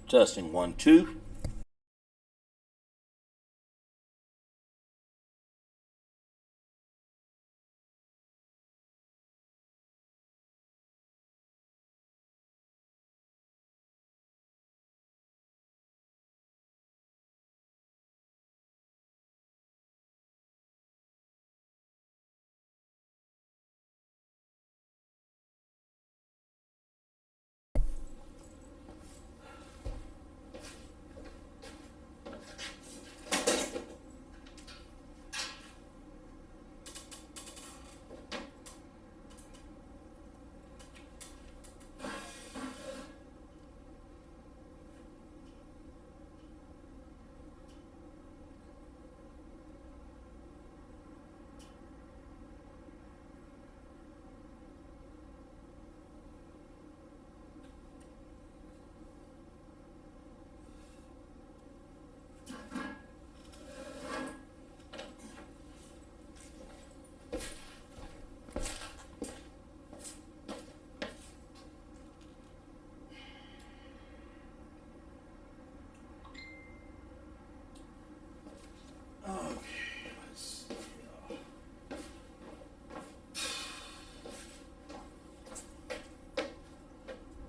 Testing 1, 2.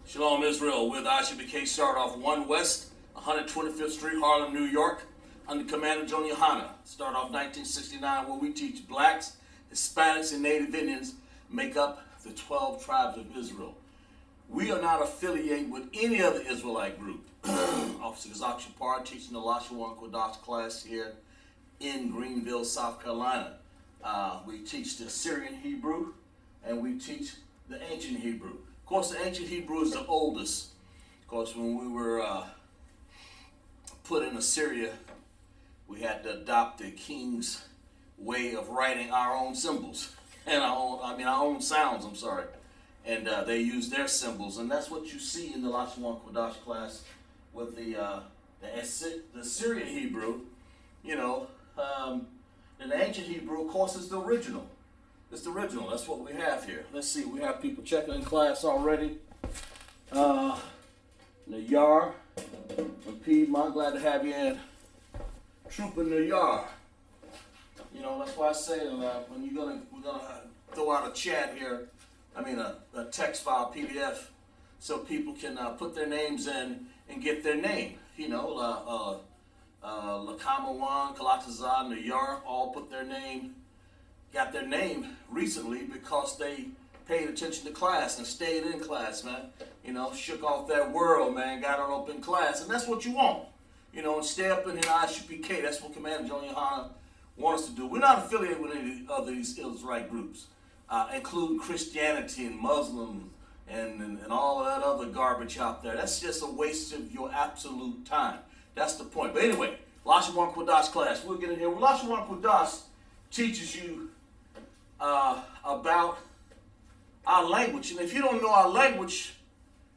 Shalom Israel with I.S.U.P.K. Start off 1 West, 125th Street, Harlem, New York, under Commander John YAHANNA. Start off 1969, where we teach blacks, Hispanics, and Native Indians make up the 12 tribes of Israel. We are not affiliated with any other Israelite group. Officer Isupk Sc teaching the YAHANNA class here in Greenville, South Carolina. We teach the Syrian Hebrew, and we teach the ancient Hebrew. Of course, the ancient Hebrew is the oldest. Of course, when we were put in Assyria, we had to adopt the king's way of writing our own symbols and our own sounds. I'm sorry, and they used their symbols, and that's what you see in the YAHANNA class with the Syrian Hebrew. You know, and the ancient Hebrew, of course, is the original. It's the original. That's what we have here. Let's see. We have people checking in class already. Nayar from Piedmont. Glad to have you in. Trooper Nayar. You know, that's why I say when we're gonna throw out a chat here. I mean a text file PDF, so people can put their names in and get their name. You know, Lakamawan, Kalatazan, Nayar all put their name. Got their name recently because they paid attention to class and stayed in class, man. You know, shook off that world, man, got an open class, and that's what you want. You know, and stay up in I.S.U.P.K. That's what Commander John YAHANNA wants us to do. We're not affiliated with any of these Israelite groups, including Christianity and Muslims and all of that other garbage out there. That's just a waste of your absolute time. That's the point. But anyway, YAHANNA class. We'll get in here. YAHANNA teaches you about our language, and if you don't know our language,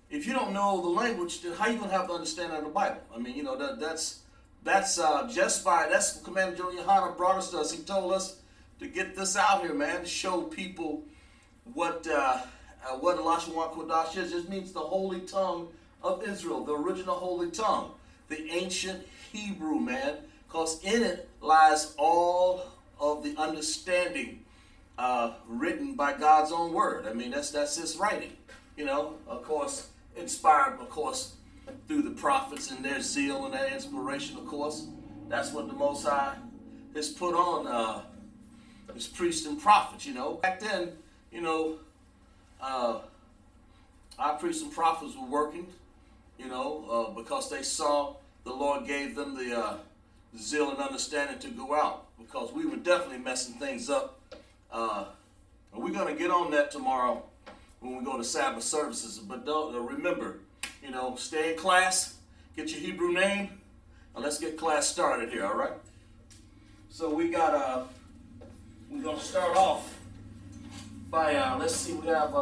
if you don't know the language, then how you gonna have the understanding of the Bible? I mean, you know, that's what Commander John YAHANNA brought us to us. He told us to get this out here, man, to show people what the YAHANNA is. It means the holy tongue of Israel, the original holy tongue, the ancient Hebrew, man, because in it lies all of the understanding written by God's own word. I mean, that's his writing, you know, of course, inspired, of course, through the prophets and their zeal and their inspiration, of course. That's what the Most High has put on his priests and prophets, you know. Back then, you know, our priests and prophets were working, you know, because they saw the Lord gave them the zeal and understanding to go out, because we were definitely messing things up. And we're going to get on that tomorrow when we go to Sabbath services. But don't remember, you know, stay in class, get your Hebrew name, and let's get class started here, all right? So we got, we're going to start off by, let's see, we have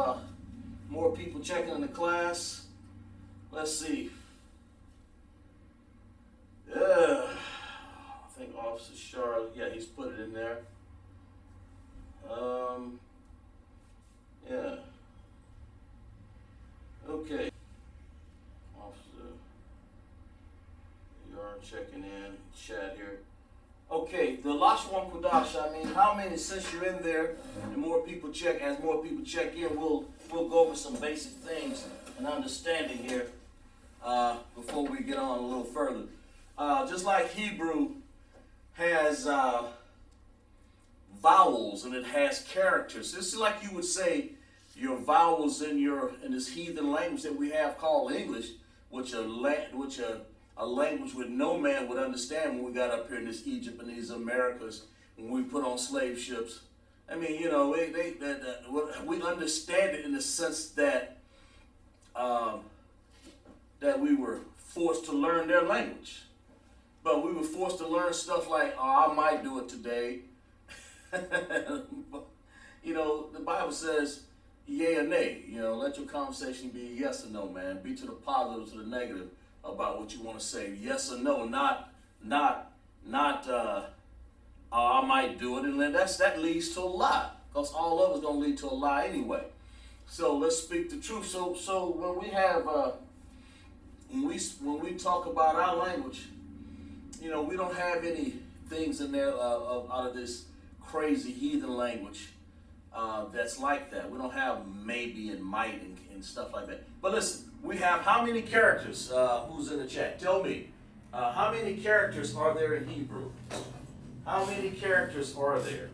more people checking in the class. Let's see. Yeah, I think Officer Charlotte, yeah, he's put it in there. Yeah. Okay. Officer the Lashwan Kudash, I mean, how many, since you're in there, and more people check, as more people check in, we'll go over some basic things and understanding here before we get on a little further. Just like Hebrew has vowels and it has characters. This is like you would say your vowels in this heathen language that we have called English, which a language that no man would understand when we got up here in this Egypt and these Americas when we put on slave ships. I mean, you know, we understand it in the sense that that we were forced to learn their language. But we were forced to learn stuff like, oh, I might do it today. You know, the Bible says, yea or nay. You know, let your conversation be yes or no, man. Be to the positive, to the negative about what you want to say. Yes or no, not I might do it, and then that leads to a lie, because all of it's gonna lead to a lie anyway. So let's speak the truth. So when we have when we talk about our language, you know, we don't have any things in there out of this crazy heathen language that's like that. We don't have maybe and might and stuff like that. But listen, we have how many characters? Who's in the chat? Tell me. How many characters are there in Hebrew? How many characters are there?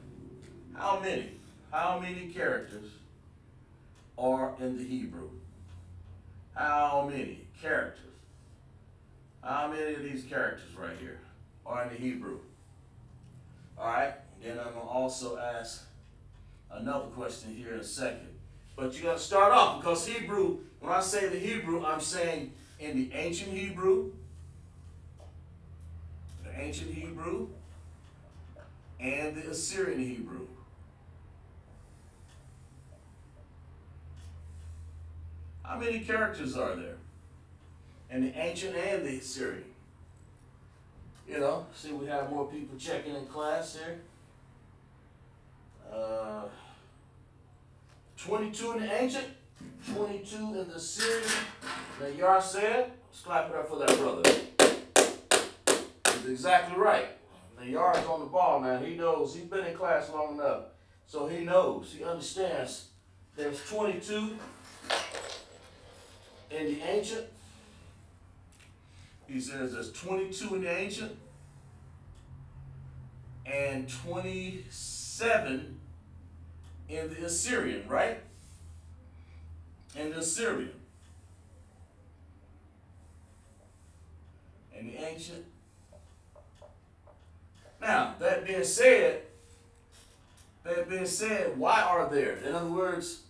How many? How many characters are in the Hebrew? How many characters? How many of these characters right here are in the Hebrew? All right. Then I'm going to also ask another question here in a second. But you got to start off, because Hebrew, when I say the Hebrew, I'm saying in the ancient Hebrew, and the Assyrian Hebrew. How many characters are there in the ancient and the Assyrian? You know, see, we have more people checking in class here. 22 in the ancient, 22 in the Assyrian. Now, Yar said, let's clap it up for that brother. He's exactly right. Now, Yar's on the ball, man. He knows. He's been in class long enough. So he knows. He understands. There's 22 in the ancient. He says there's 22 in the ancient and 27 in the Assyrian, right? In the Assyrian. In the ancient. Now, that being said, why are there? In other words,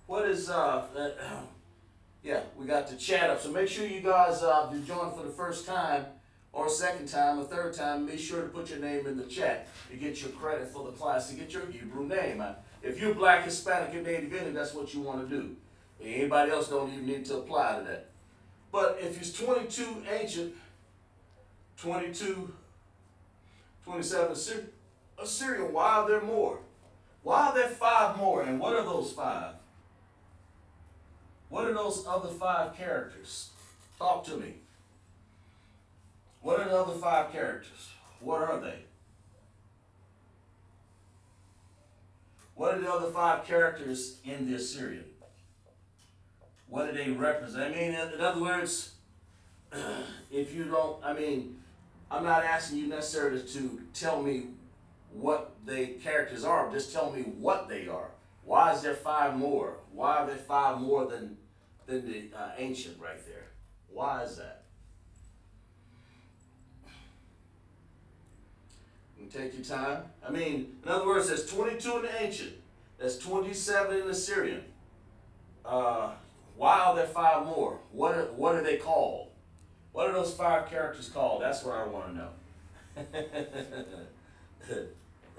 what is yeah, we got the chat up. So make sure you guys, if you joined for the first time or second time or third time, make sure to put your name in the chat to get your credit for the class, to get your Hebrew name. If you're Black, Hispanic, and Native Indian, that's what you want to do. Anybody else don't even need to apply to that. But if it's 22 ancient, 22, 27 Assyrian, why are there more? Why are there 5 more? And what are those 5? What are those other 5 characters? Talk to me. What are the other 5 characters? What are they? What are the other 5 characters in the Assyrian? What do they represent? I mean, in other words, if you don't, I mean, I'm not asking you necessarily to tell me what the characters are, just tell me what they are. Why is there 5 more? Why are there 5 more than the ancient right there? Why is that? You take your time. I mean, in other words, there's 22 in the ancient. There's 27 in the Assyrian. Why are there 5 more? What are they called? What are those 5 characters called? That's what I want to know.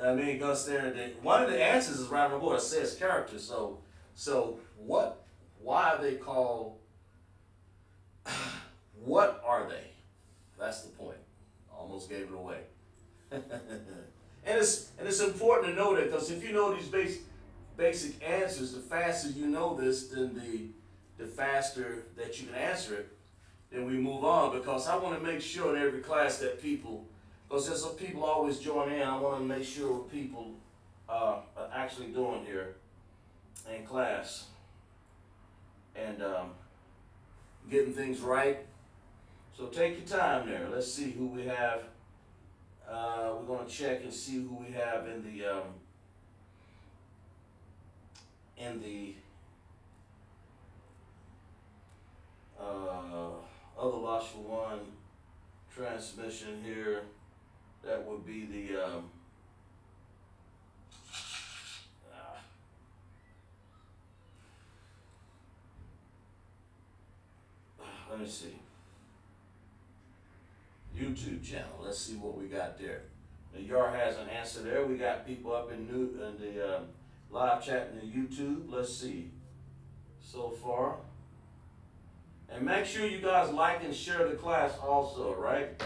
I mean, because one of the answers is right on the board. It says character. So what? Why are they called? What are they? That's the point. Almost gave it away. and it's important to know that, because if you know these basic answers, the faster you know this, then the faster that you can answer it. Then we move on, because I want to make sure in every class that people Because there's some people always join in. I want to make sure what people are actually doing here in class and getting things right. So take your time there. Let's see who we have. We're going to check and see who we have in the other Watch for One transmission here. That would be the let me see. YouTube channel. Let's see what we got there. The YAR has an answer there. We got people up in the live chat in the YouTube. Let's see so far. And make sure you guys like and share the class also, right?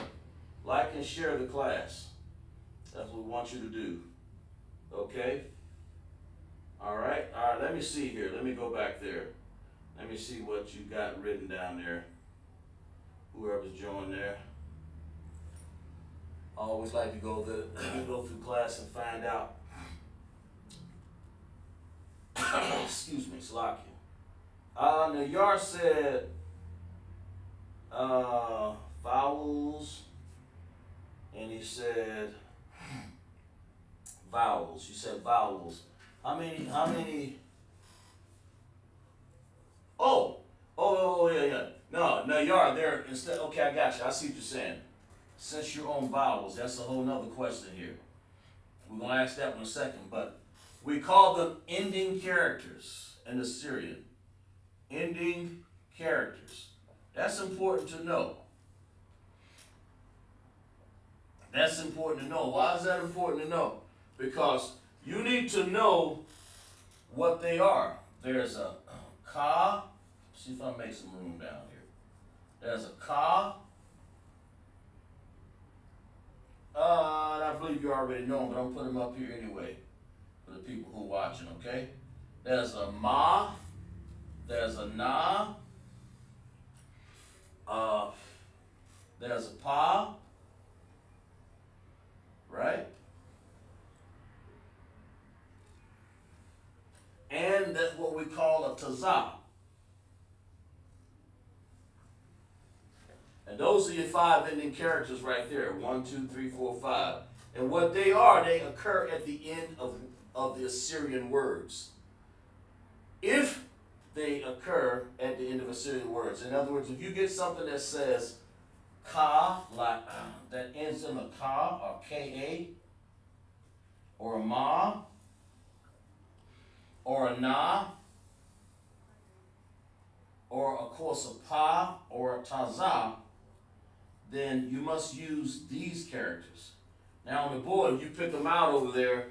Like and share the class. That's what we want you to do. Okay? All right, let me see here. Let me go back there. Let me see what you got written down there. Whoever's joined there. I always like to go through class and find out. Excuse me, Slakia. Now Yar said vowels, and he said vowels. You said vowels. How many? Oh, yeah. No, Yar, there instead. Okay, I got you. I see what you're saying. Since you're on vowels, that's a whole nother question here. We're gonna ask that one in a second, but we call them ending characters in Assyrian. Ending characters. That's important to know. That's important to know. Why is that important to know? Because you need to know what they are. There's a ka. See if I make some room down here. There's a ka. I believe you already know them, but I'm putting them up here anyway for the people who are watching, okay? There's a ma. There's a na. There's a pa. Right? And that's what we call a tazah. And those are your 5 ending characters right there. 1, 2, 3, 4, 5. And what they are, they occur at the end of the Assyrian words. If they occur at the end of Assyrian words. In other words, if you get something that says ka, like that ends in a ka or ka, or a ma, or a na, or of course a pa or a tazah, then you must use these characters. Now on the board, if you pick them out over there,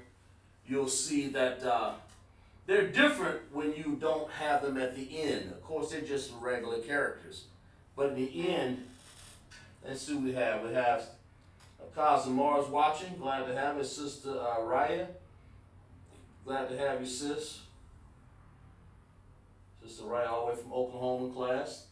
you'll see that they're different when you don't have them at the end. Of course, they're just regular characters. But in the end, let's see what we have. We have Mars watching. Glad to have you, Sister Raya. Glad to have you, sis. Sister Raya, all the way from Oklahoma class.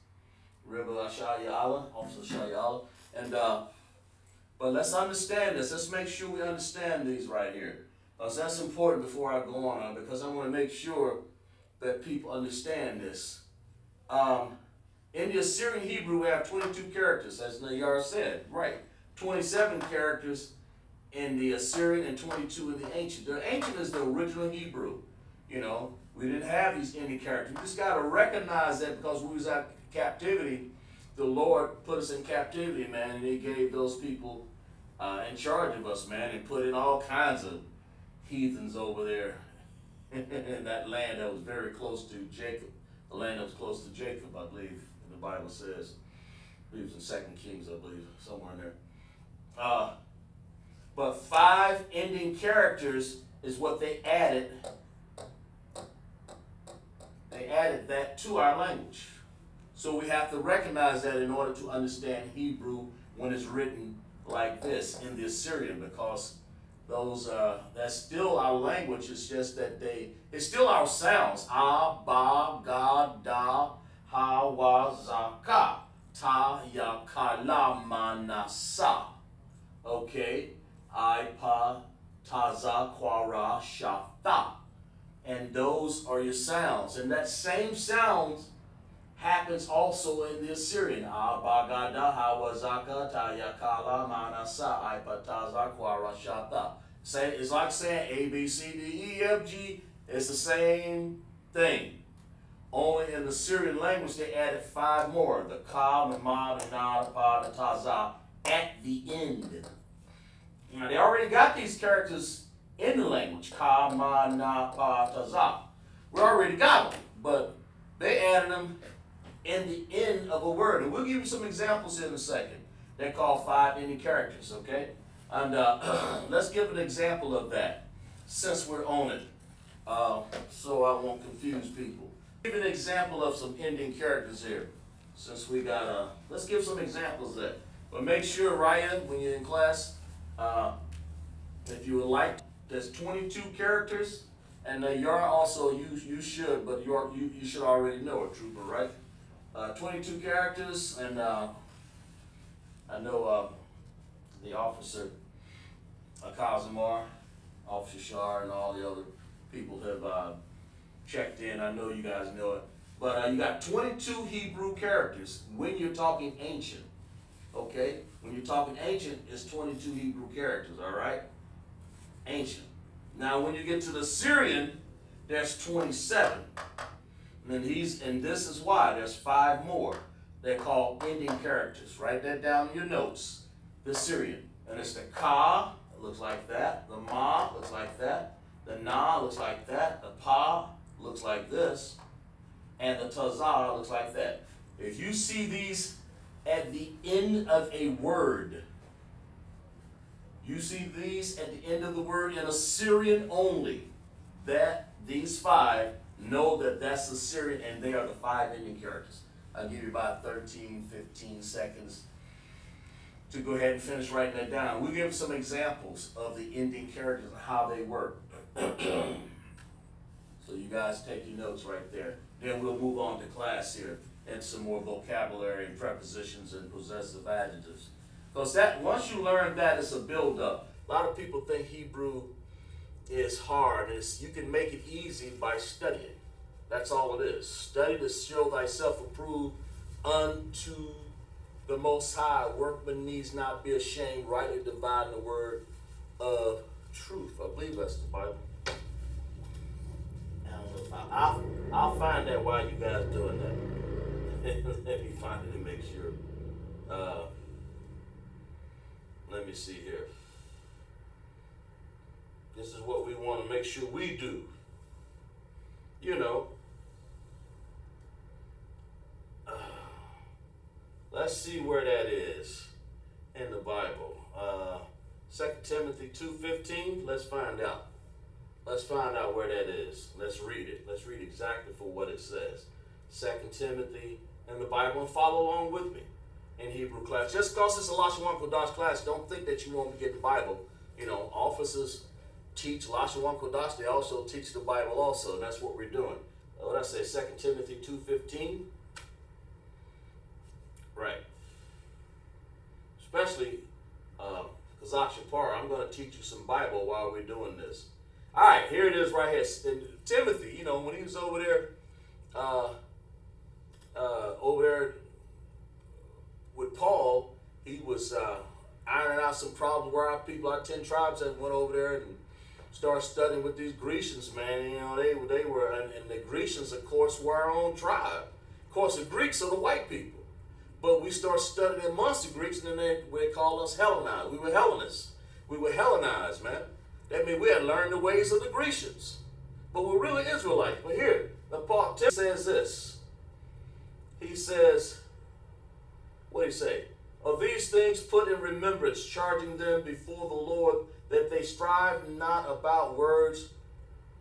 River Shayala, Officer Shayala. And but let's understand this. Let's make sure we understand these right here. Because that's important before I go on, because I want to make sure that people understand this. In the Assyrian Hebrew, we have 22 characters, as Nayar said, right? 27 characters in the Assyrian and 22 in the ancient. The ancient is the original Hebrew. You know, we didn't have these ending characters. We just got to recognize that because we was at captivity, the Lord put us in captivity, man, and he gave those people in charge of us, man, and put in all kinds of heathens over there in that land that was very close to Jacob. The land that was close to Jacob, I believe, the Bible says. I believe it's in 2 Kings, I believe, somewhere in there. But 5 ending characters is what they added. They added that to our language. So we have to recognize that in order to understand Hebrew when it's written like this in the Assyrian, because those that's still our language. It's just that it's still our sounds. Ah, ba, ga, da, ha, wa, za, ka, ta, ya, ka, la, ma, na, sa. Okay, I-pa, taza, quara, shafta. And those are your sounds. And that same sound happens also in the Assyrian. Abagada, hawazaka, tayakala, manasa, I-pa, taza, quara, shafta. It's like saying A, B, C, D, E, F, G. It's the same thing. Only in the Syrian language they added 5 more. The ka, the ma, the na, the pa, the taza at the end. Now they already got these characters in the language. Ka, ma, na, pa, taza. We already got them, but they added them in the end of a word. And we'll give you some examples in a second. They're called 5 ending characters, okay? And let's give an example of that since we're on it, so I won't confuse people. Give an example of some ending characters here, since we got, let's give some examples of that. But make sure, Ryan, when you're in class, if you would like, there's 22 characters, and you're also, you should, but you should already know it, Trooper, right? 22 characters, and I know the officer, Kazimar, Officer Shar, and all the other people have checked in. I know you guys know it. But you got 22 Hebrew characters when you're talking ancient. Okay? When you're talking ancient, it's 22 Hebrew characters, all right? Ancient. Now, when you get to the Syrian, there's 27. And this is why there's 5 more. They're called ending characters. Write that down in your notes. The Syrian. And it's the ka, it looks like that. The ma looks like that. The na looks like that. The pa looks like this. And the tazar looks like that. If you see these at the end of a word, you see these at the end of the word in Assyrian only, these 5, know that that's Assyrian, and they are the 5 ending characters. I'll give you about 13, 15 seconds to go ahead and finish writing that down. We'll give some examples of the ending characters and how they work. So you guys take your notes right there. Then we'll move on to class here and some more vocabulary and prepositions and possessive adjectives. Because that, once you learn that, it's a build-up. A lot of people think Hebrew is hard. You can make it easy by studying. That's all it is. Study to show thyself approved unto the Most High. Workman needs not be ashamed, rightly dividing the word of truth. I believe that's the Bible. I'll find that while you guys doing that. Let me find it and make sure. Let me see here. This is what we want to make sure we do. You know. Let's see where that is in the Bible. 2 Timothy 2:15. Let's find out. Let's find out where that is. Let's read it. Let's read exactly for what it says. 2 Timothy in the Bible, and follow along with me in Hebrew class. Just because it's a Lashawan Kodash class, don't think that you won't be getting the Bible. You know, officers teach Lashawan Kodash. They also teach the Bible also, and that's what we're doing. What did I say? 2 Timothy 2:15. Right. Especially Isupk Sc, I'm going to teach you some Bible while we're doing this. All right, here it is right here. And Timothy, you know, when he was over there with Paul, he was ironing out some problems where our people, our 10 tribes, that went over there and started studying with these Grecians, man. You know, they were, and the Grecians, of course, were our own tribe. Of course, the Greeks are the white people. But we started studying amongst the Greeks, and then they called us Hellenized. We were Hellenists. We were Hellenized, man. That means we had learned the ways of the Grecians. But we're really Israelites. But here, the part 10 says this. He says, what did he say? Of these things put in remembrance, charging them before the Lord, that they strive not about words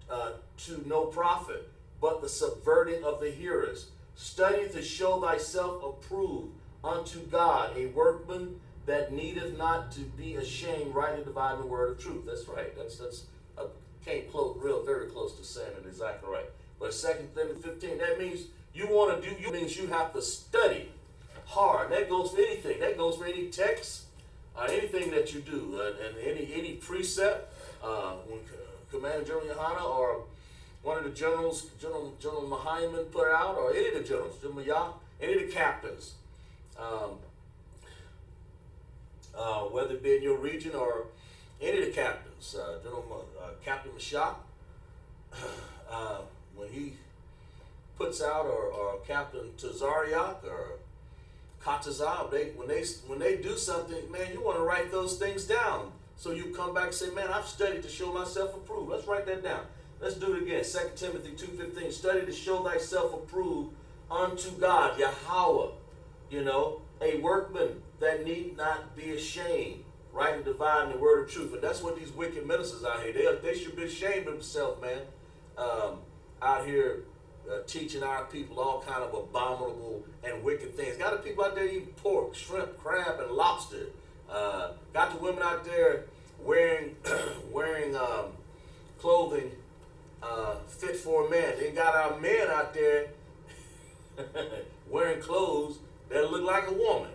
to no profit, but the subverting of the hearers. Study to show thyself approved unto God, a workman that needeth not to be ashamed, rightly dividing the word of truth. That's right. That's came close, very close to saying it exactly right. But 2 Timothy 15, that means you want to means you have to study hard. That goes for anything. That goes for any text. anything that you do, and any precept, when Commander General Yahanna or one of the generals, General Mahayman put out, or any of the generals, General Yah, any of the captains, whether it be in your region or any of the captains, Captain Mashak, when he puts out, or Captain Tazariak or Katazab, when they do something, man, you want to write those things down. So you come back and say, man, I've studied to show myself approved. Let's write that down. Let's do it again. 2 Timothy 2:15. Study to show thyself approved unto God, Yahweh. A workman that need not be ashamed, right, and dividing the word of truth. And that's what these wicked ministers out here, they should be ashamed of themselves, man. Out here teaching our people all kind of abominable and wicked things. Got the people out there eating pork, shrimp, crab, and lobster. Got the women out there wearing clothing fit for a man. They got our men out there wearing clothes that look like a woman.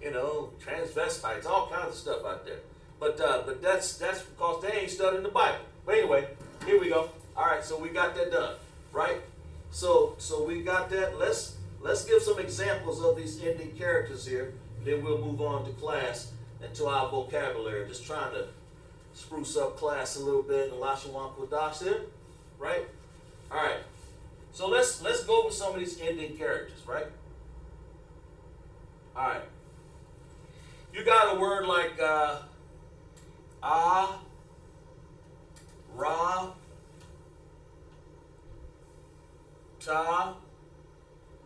Transvestites, all kinds of stuff out there. But that's because they ain't studying the Bible. But anyway, here we go. All right, so we got that done, right? So we got that. Let's give some examples of these ending characters here. Then we'll move on to class and to our vocabulary. Just trying to spruce up class a little bit. Elishawan Kodash here, right? All right. So let's go over some of these ending characters, right? All right. You got a word like Ra, Ta,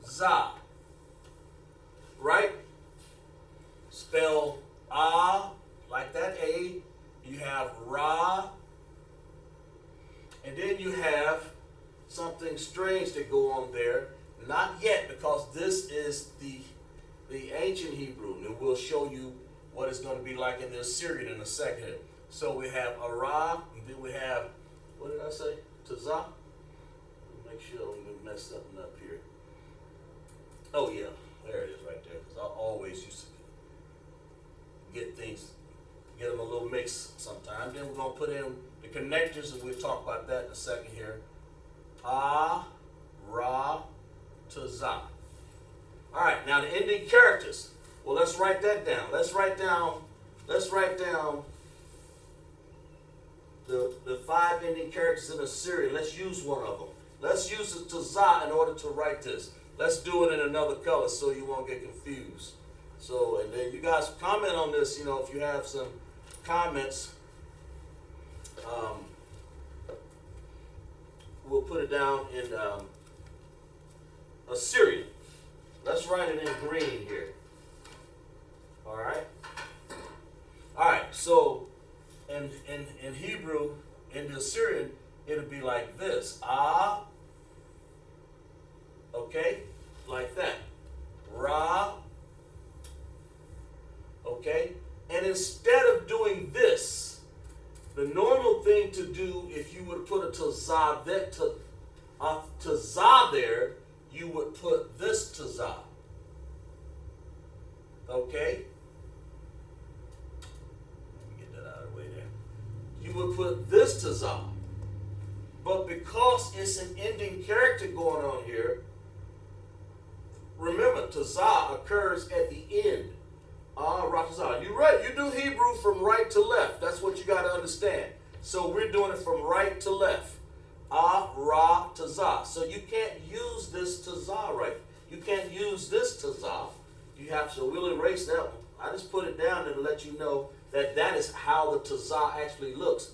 Za, right? Spell like that A. You have Ra, and then you have something strange that go on there. Not yet, because this is the ancient Hebrew, and we'll show you what it's going to be like in the Assyrian in a second. So we have Ara, and then we have, what did I say? Tazah? Make sure I don't mess something up here. Oh yeah, there it is right there, because I always used to get them a little mixed sometimes. Then we're going to put in the connectors, and we'll talk about that in a second here. Ra, Tazah. All right, now the ending characters. Well, let's write that down. Let's write down the 5 ending characters in Assyrian. Let's use one of them. Let's use the Tazah in order to write this. Let's do it in another color so you won't get confused. So, and then you guys comment on this, if you have some comments. We'll put it down in Assyrian. Let's write it in green here. All right. All right. So, in Hebrew, in the Assyrian, it'll be like this. Okay, like that. Ra. Okay. And instead of doing this, the normal thing to do, if you would put a tazah there, you would put this tazah. Okay? Let me get that out of the way there. You would put this tazah. But because it's an ending character going on here, remember, tazah occurs at the end. Ratazah. You're right. You do Hebrew from right to left. That's what you got to understand. So we're doing it from right to left. Ra, tazah. So you can't use this tazah right. You can't use this tazah. You have to. We'll erase that one. I just put it down to let you know that is how the tazah actually looks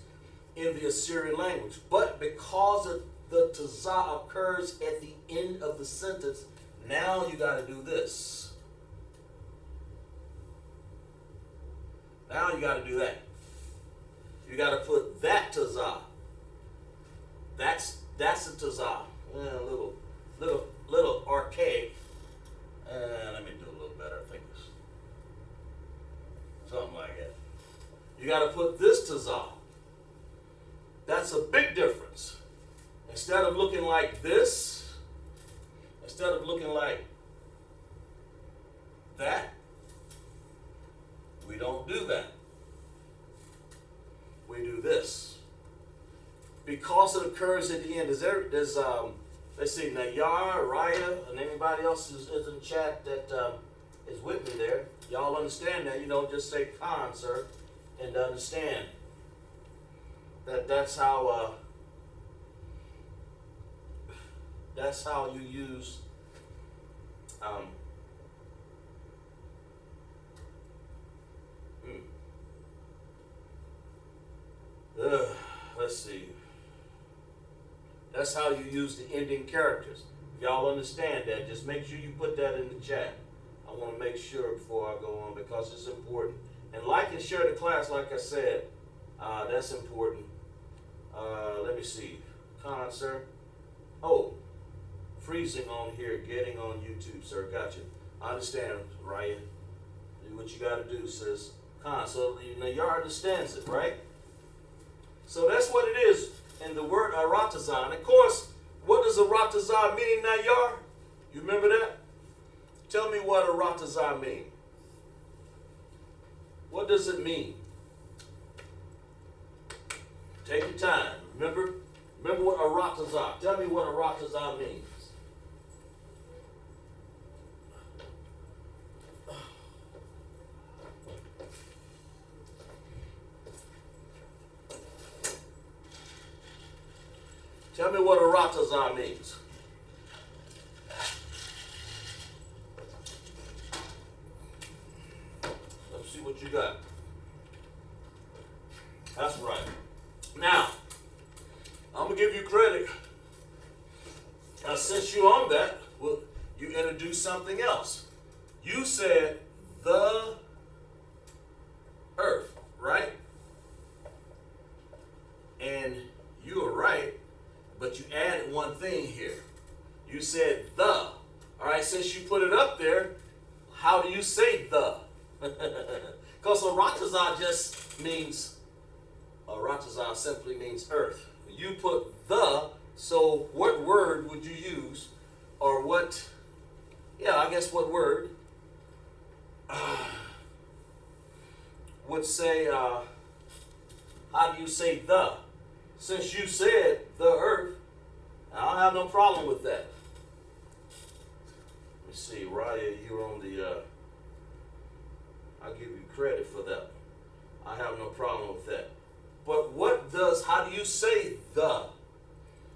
in the Assyrian language. But because the tazah occurs at the end of the sentence, now you got to do this. Now you got to do that. You got to put that tazah. That's a tazah. A little archaic. Let me do a little better. I think it's something like that. You got to put this tazah. That's a big difference. Instead of looking like this, instead of looking like that, We don't do that. We do this. Because it occurs at the end. Let's see, Nayar, Raya, and anybody else is in the chat that is with me there. Y'all understand that. You don't just say Khan, sir, and understand that that's how you use let's see. That's how you use the ending characters. If y'all understand that, just make sure you put that in the chat. I want to make sure before I go on because it's important. And like and share the class, like I said, that's important. Let me see. Con, sir. Oh, freezing on here, getting on YouTube, sir. Gotcha. I understand, Ryan. Do what you got to do, sis. Con, so Nayar understands it, right? So that's what it is in the word aratazah. Of course, what does aratazah mean, Nayar? You remember that? Tell me what aratazah means. What does it mean? Take your time. Remember what aratazah. Tell me what aratazah means. Tell me what aratazah means. Let's see what you got. That's right. Now, I'm going to give you credit. Since you're on that, well, you introduced something else. You said the earth, right? And you were right. But you added one thing here. You said the. All right, since you put it up there, how do you say the? Because aratazah just means, aratazah simply means earth. You put the, so what word would you use? Or what, I guess what word would say, how do you say the? Since you said the earth, I don't have no problem with that. Let me see, Raya, you're on the, I'll give you credit for that. I have no problem with that. But how do you say the?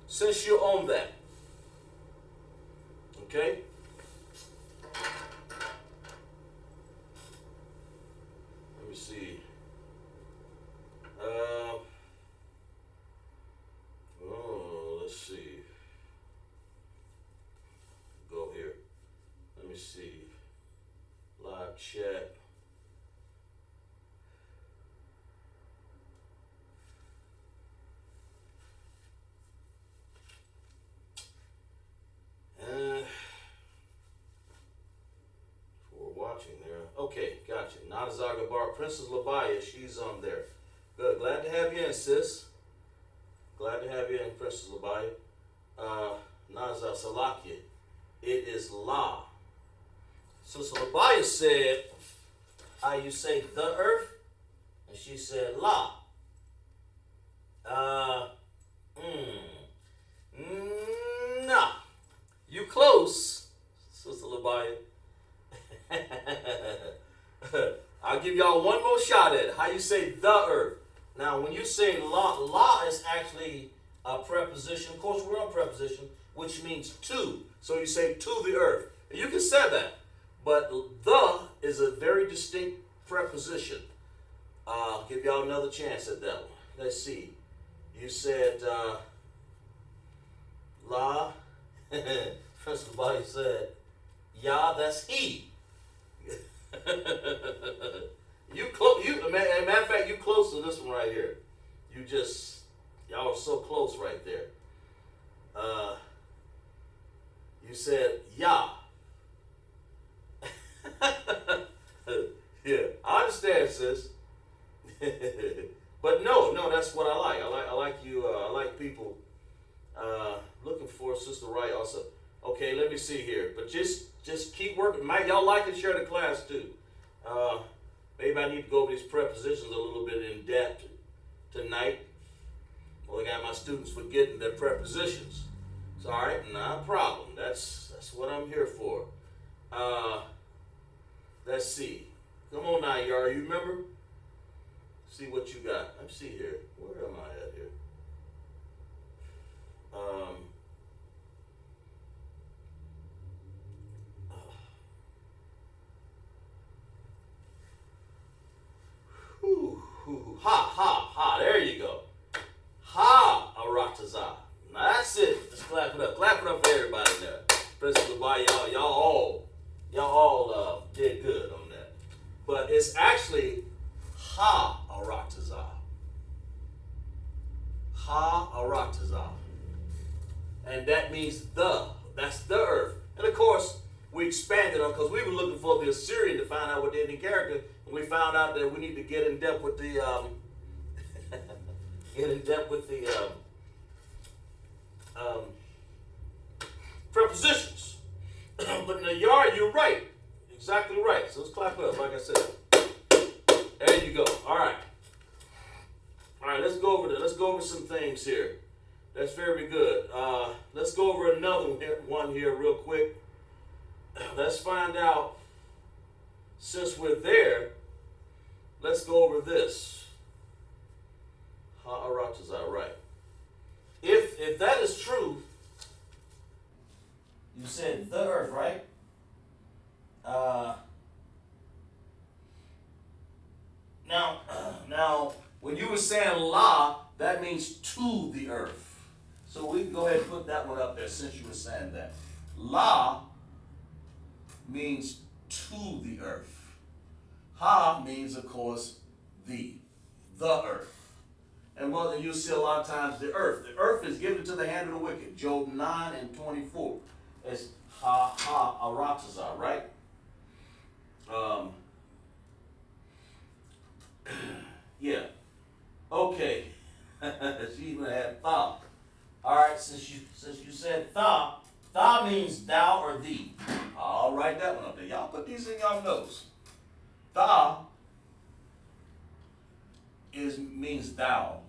Since you're on that. Okay? Let me see. Let's see. Go here. Let me see. Live chat. For watching there. Okay, gotcha. Nadazaga Bar, Princess Labaya, she's on there. Good. Glad to have you in, sis. Glad to have you in, Princess Labaya. Naza Salakia. It is La. Sister Labaya said, how you say the earth? And she said La. Nah. You close, Sister Labaya. I'll give y'all one more shot at it. How you say the earth? Now, when you say la is actually a preposition. Of course, we're on preposition, which means to. So you say to the earth. You can say that, but the is a very distinct preposition. I'll give y'all another chance at that one. Let's see. You said la. First of all, you said Yah. That's he. Matter of fact, you close to this one right here. Y'all are so close right there. You said Yah. Yeah, I understand, sis. But no, that's what I like. I like you. I like people. Looking for Sister Wright also. Okay, let me see here. But just keep working. Y'all like and share the class too. Maybe I need to go over these prepositions a little bit in depth tonight. Well, I got my students forgetting their prepositions. It's all right, not a problem. That's what I'm here for. Let's see. Come on now, y'all. You remember? See what you got. Let me see here. Where am I at here? Ha. There you go. Ha, arataza. That's it. Let's clap it up. Clap it up for everybody there. Especially by y'all all did good on that. But it's actually ha arataza. Ha arataza. And that means that's the earth. And of course, we expanded on because we were looking for the Assyrian to find out what the Indian character, and we found out that we need to get in depth with the prepositions. But in the yard, you're right. Exactly right. So let's clap it up, like I said. There you go. All right. Let's go over some things here. That's very good. Let's go over another one here real quick. Let's find out, since we're there, let's go over this. Ha'aratazah, right. If that is true, you said the earth, right? Now, when you were saying la, that means to the earth. So we can go ahead and put that one up there since you were saying that. La means to the earth. Ha means, of course, the earth. And well, you see a lot of times the earth. The earth is given to the hand of the wicked. Job 9:24. It's ha-aratazah, right? Yeah. Okay. She even had tha. All right, since you said tha means thou or thee. I'll write that one up there. Y'all put these in y'all notes. Tha means thou.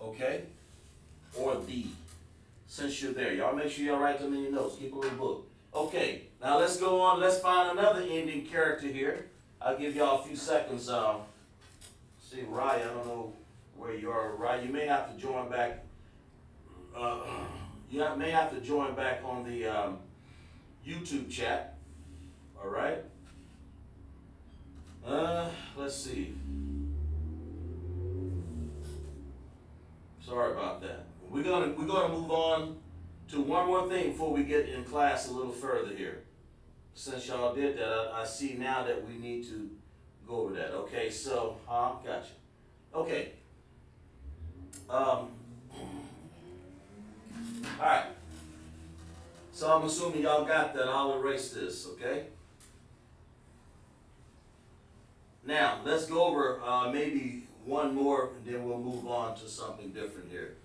Okay? Or thee. Since you're there. Y'all make sure y'all write them in your notes. Keep a little book. Okay, now let's go on. Let's find another Indian character here. I'll give y'all a few seconds. See, Ryan, I don't know where you are. Ryan, you may have to join back. You may have to join back on the YouTube chat. All right. Let's see. Sorry about that. We're gonna move on to one more thing before we get in class a little further here. Since y'all did that, I see now that we need to go over that. Okay, so gotcha. Okay. All right. So I'm assuming y'all got that. I'll erase this. Okay. Now let's go over maybe one more, and then we'll move on to something different here.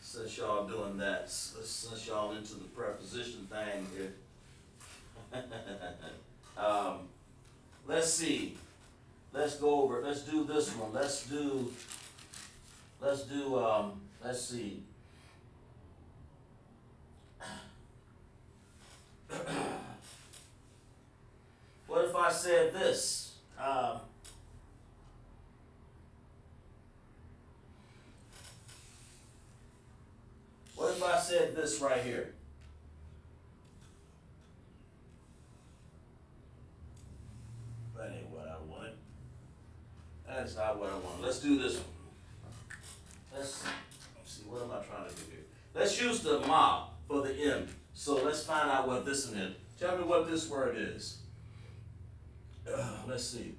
Since y'all doing that, since y'all into the preposition thing here. Let's see. Let's go over. Let's do this one. Let's see. What if I said this? What if I said this right here? That ain't what I wanted. That's not what I want. Let's do this one. Let's see, what am I trying to do here? Let's use the ma for the M. So let's find out what this one is. Tell me what this word is. Let's see.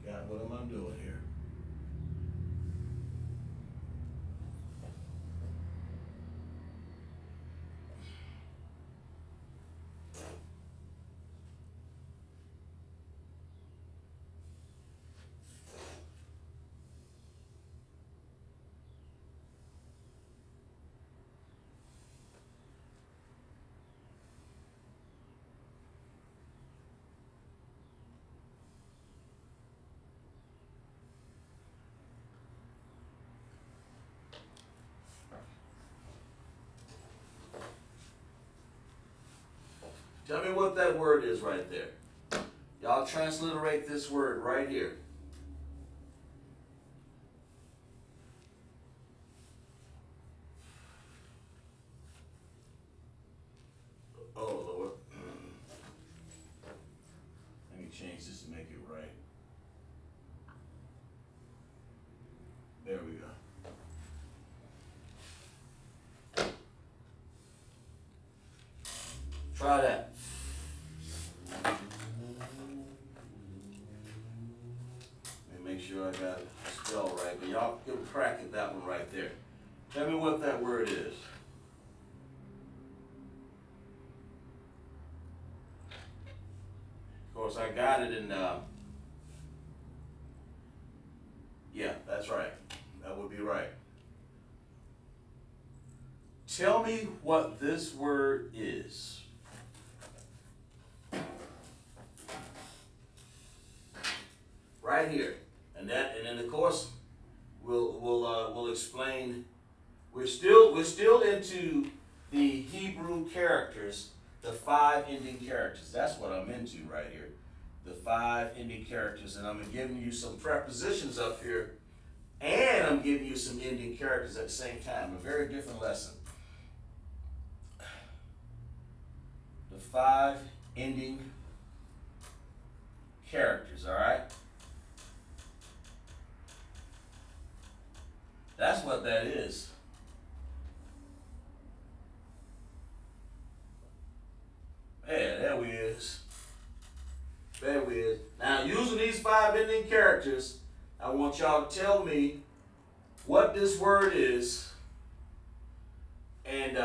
God, what am I doing here? Tell me what that word is right there. Y'all transliterate this word right here. Oh, Lord. Let me change this to make it right. There we go. Try that. Let me make sure I got it spelled right, but y'all give a crack at that one right there. Tell me what that word is. Of course, I got it in, yeah, that's right. That would be right. Tell me what this word is. Right here, and then of course we'll explain. We're still into the Hebrew characters, the 5 ending characters. That's what I'm into right here, the 5 ending characters, and I'm giving you some prepositions up here, and I'm giving you some ending characters at the same time. A very different lesson. The 5 ending characters. All right. That's what that is. Yeah, there we is. There we is. Now, using these 5 ending characters, I want y'all to tell me what this word is, and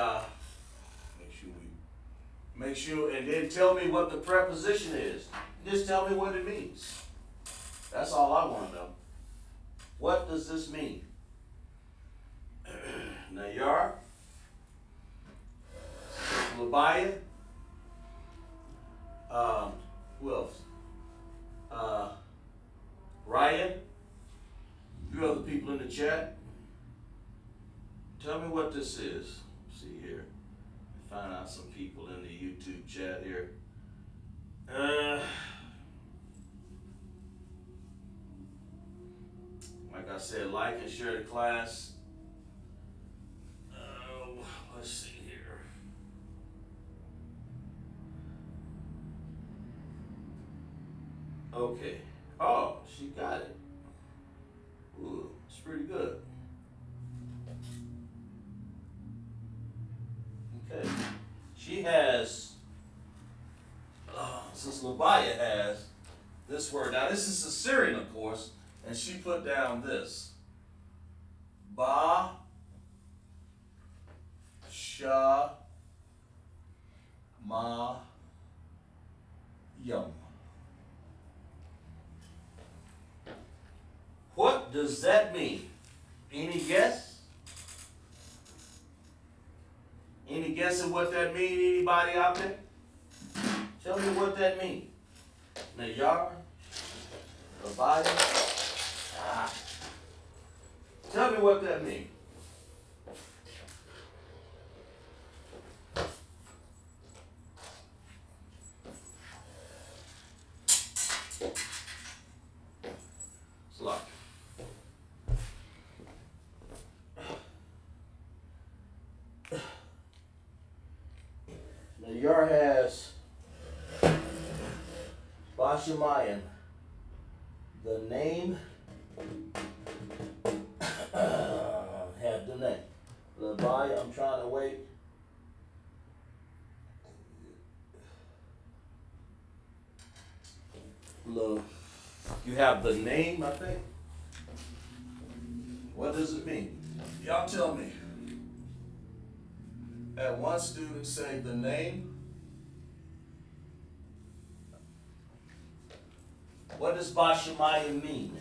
make sure, and then tell me what the preposition is. Just tell me what it means. That's all I want to know. What does this mean? Nayar, Labaya, who else? Ryan, you other people in the chat. Tell me what this is. Let's see here. Find out some people in the YouTube chat here. Like I said, like and share the class. Let's see here. Okay. Oh, she got it. Ooh, it's pretty good. Okay. She has, since Labaya has this word. Now, this is Assyrian, of course, and she put down this. Ba. Sha ma yum. What does that mean? Any guess? Any guess of what that means? Anybody out there? Tell me what that means. Nayar, Rabaya. Tell me what that means. Look. Now Yar has Bashamayan, the name, have the name. Labaya, I'm trying to wait. You have the name, I think. What does it mean? Y'all tell me. Had one student say the name. What does Bashamaya mean?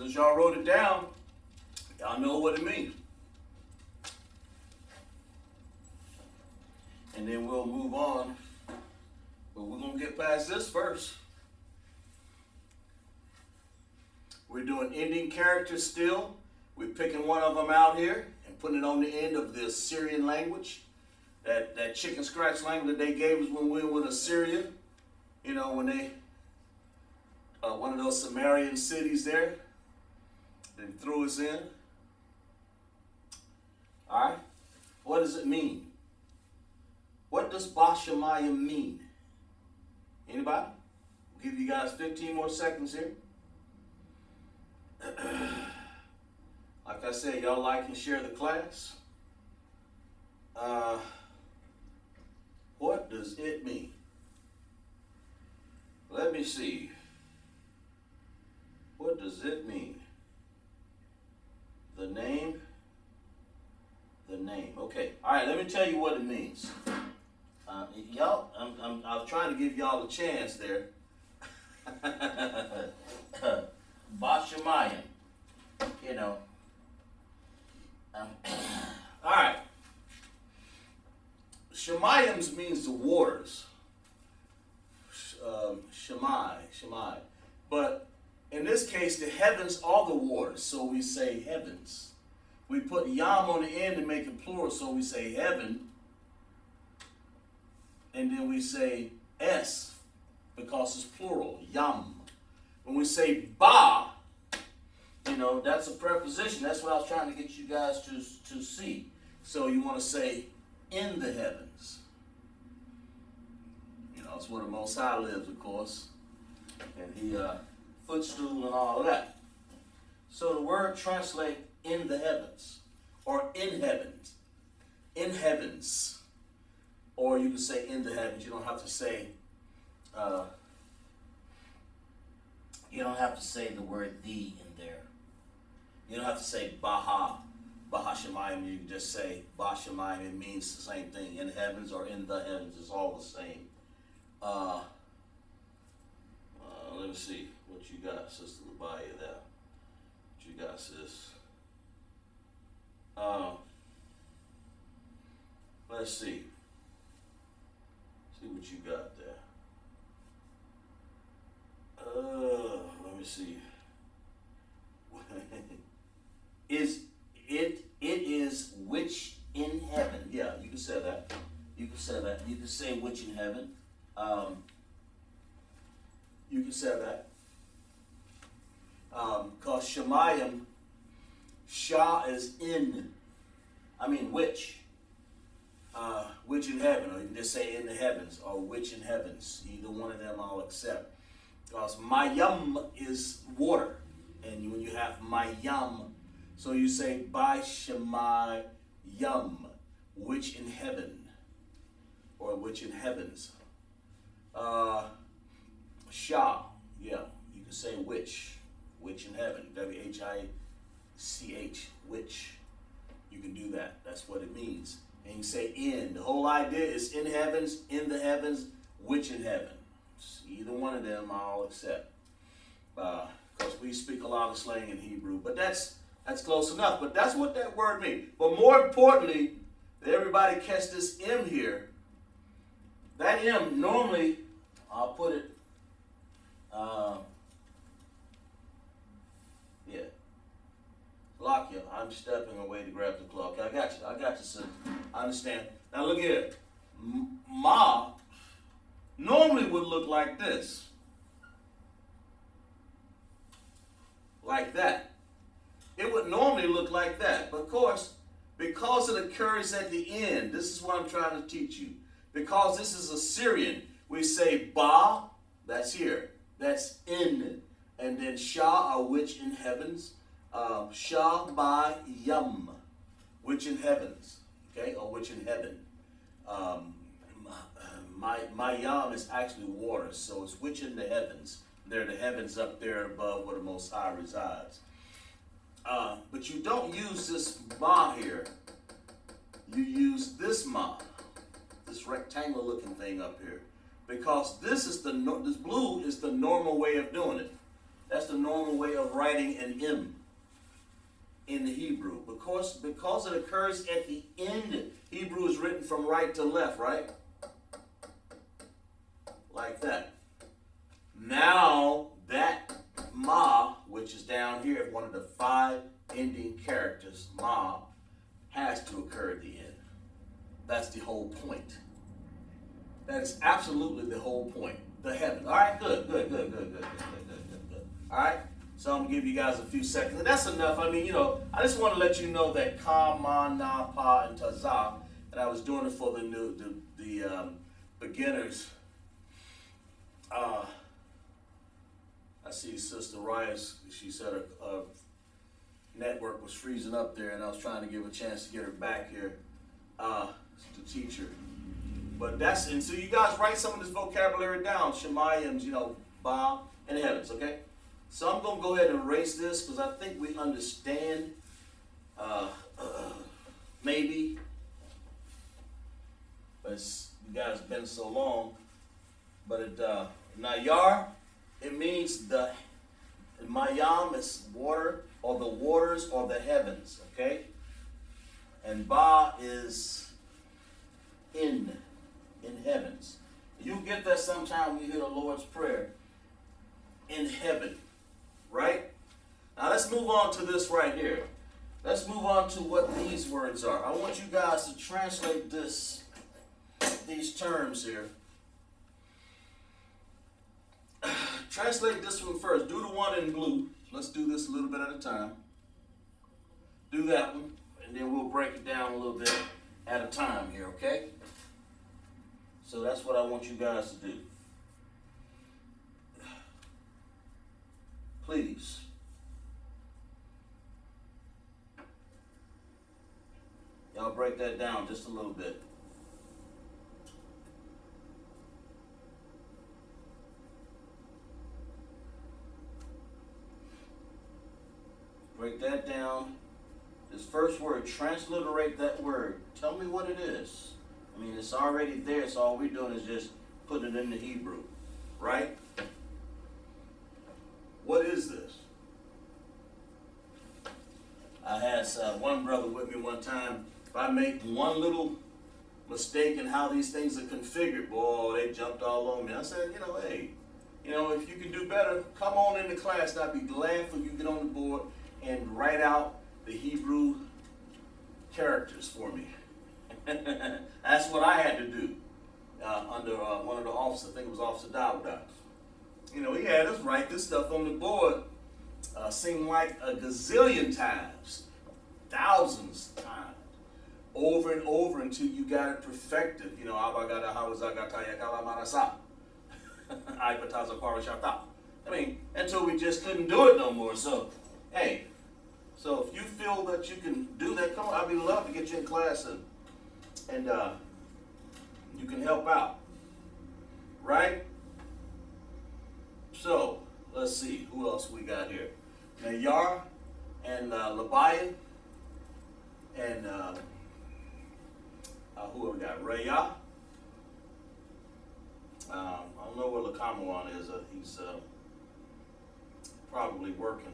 Since y'all wrote it down, y'all know what it means. And then we'll move on. But we're going to get past this first. We're doing ending characters still. We're picking one of them out here and putting it on the end of the Assyrian language. That chicken scratch language that they gave us when we were in Assyria. You know, when they, one of those Sumerian cities there, they threw us in. All right. What does it mean? What does Bashamayim mean? Anybody? I'll give you guys 15 more seconds here. Like I said, y'all like and share the class. What does it mean? Let me see. What does it mean? The name. The name. Okay. All right. Let me tell you what it means. Y'all, I'm trying to give y'all a chance there. Bashamayim. You know. All right. Shemayim means the waters. Shemai. But in this case, the heavens are the waters, so we say heavens. We put yam on the end to make it plural, so we say heaven. And then we say s, because it's plural, yam. When we say ba, you know, that's a preposition. That's what I was trying to get you guys to see. So you want to say in the heavens. You know, it's where the Most High lives, of course. And the footstool and all of that. So the word translate in the heavens, or in heavens. In heavens. Or you can say in the heavens. You don't have to say the word the in there. You don't have to say Baha Shemayim. You can just say Bashamayim. It means the same thing. In heavens or in the heavens. It's all the same. Let me see what you got, Sister Labaya, there. What you got, sis? Let's see. See what you got there. Let me see. It is which in heaven. Yeah, you can say that. You can say that. You can say which in heaven. You can say that. Because Shemayim, Shah is in. Which. Which in heaven, or you can just say in the heavens, or which in heavens. Either one of them I'll accept. Because Mayam is water. And when you have Mayam, so you say by Shemayim, which in heaven, or which in heavens. Shah, yeah, you can say which in heaven, W-H-I-C-H, which. You can do that. That's what it means. And you say in. The whole idea is in heavens, in the heavens, which in heaven. Either one of them I'll accept. Because we speak a lot of slang in Hebrew. But that's close enough. But that's what that word means. But more importantly, everybody catch this M here. That M, normally, I'll put it, yeah. Lock you. I'm stepping away to grab the clock. I got you, son. I understand. Now look here. Ma normally would look like this. Like that. It would normally look like that. But of course, because it occurs at the end, this is what I'm trying to teach you. Because this is Assyrian, we say ba, that's here. That's in. And then Shah, or which in heavens. Shah by Yam, which in heavens, okay, or which in heaven. My Yam is actually water, so it's which in the heavens. They're the heavens up there above where the Most High resides. But you don't use this ma here. You use this ma, this rectangular looking thing up here, because this blue is the normal way of doing it. That's the normal way of writing an M in the Hebrew. Because it occurs at the end, Hebrew is written from right to left, right? Like that. Now, that ma, which is down here, one of the 5 ending characters, ma, has to occur at the end. That's the whole point. That is absolutely the whole point. The heaven. All right, good. All right, so I'm gonna give you guys a few seconds. And that's enough. I mean, I just want to let you know that ka, ma, na, pa, and taza, and I was doing it for the beginners. I see Sister Rias. She said her network was freezing up there, and I was trying to give a chance to get her back here to teach her. But and so you guys write some of this vocabulary down, Shemayim's, ba, and heavens, okay? So I'm going to go ahead and erase this because I think we understand, maybe. But you guys have been so long. But Nayar, it means Mayam is water, or the waters, or the heavens, okay? And Ba is in heavens. You'll get that sometime when you hear the Lord's Prayer. In heaven, right? Now let's move on to this right here. Let's move on to what these words are. I want you guys to translate these terms here. Translate this one first. Do the one in blue. Let's do this a little bit at a time. Do that one, and then we'll break it down a little bit at a time here, okay? So that's what I want you guys to do. Please. Y'all break that down just a little bit. Break that down. This first word, transliterate that word. Tell me what it is. I mean, it's already there, so all we're doing is just putting it in the Hebrew, right? What is this? I had one brother with me one time. If I make one little mistake in how these things are configured, boy, they jumped all on me. I said, hey, if you can do better, come on into class. And I'd be glad for you to get on the board and write out the Hebrew characters for me. That's what I had to do under one of the officers. I think it was Officer Dawda. He had us write this stuff on the board, seemed like a gazillion times, thousands of times, over and over until you got it perfected. I mean, until we just couldn't do it no more. So, hey, so if you feel that you can do that, come on. I'd be love to get you in class and you can help out, right? So let's see who else we got here. Nayar and Labayan and who have we got? Raya. I don't know where Lakamoan is. He's probably working.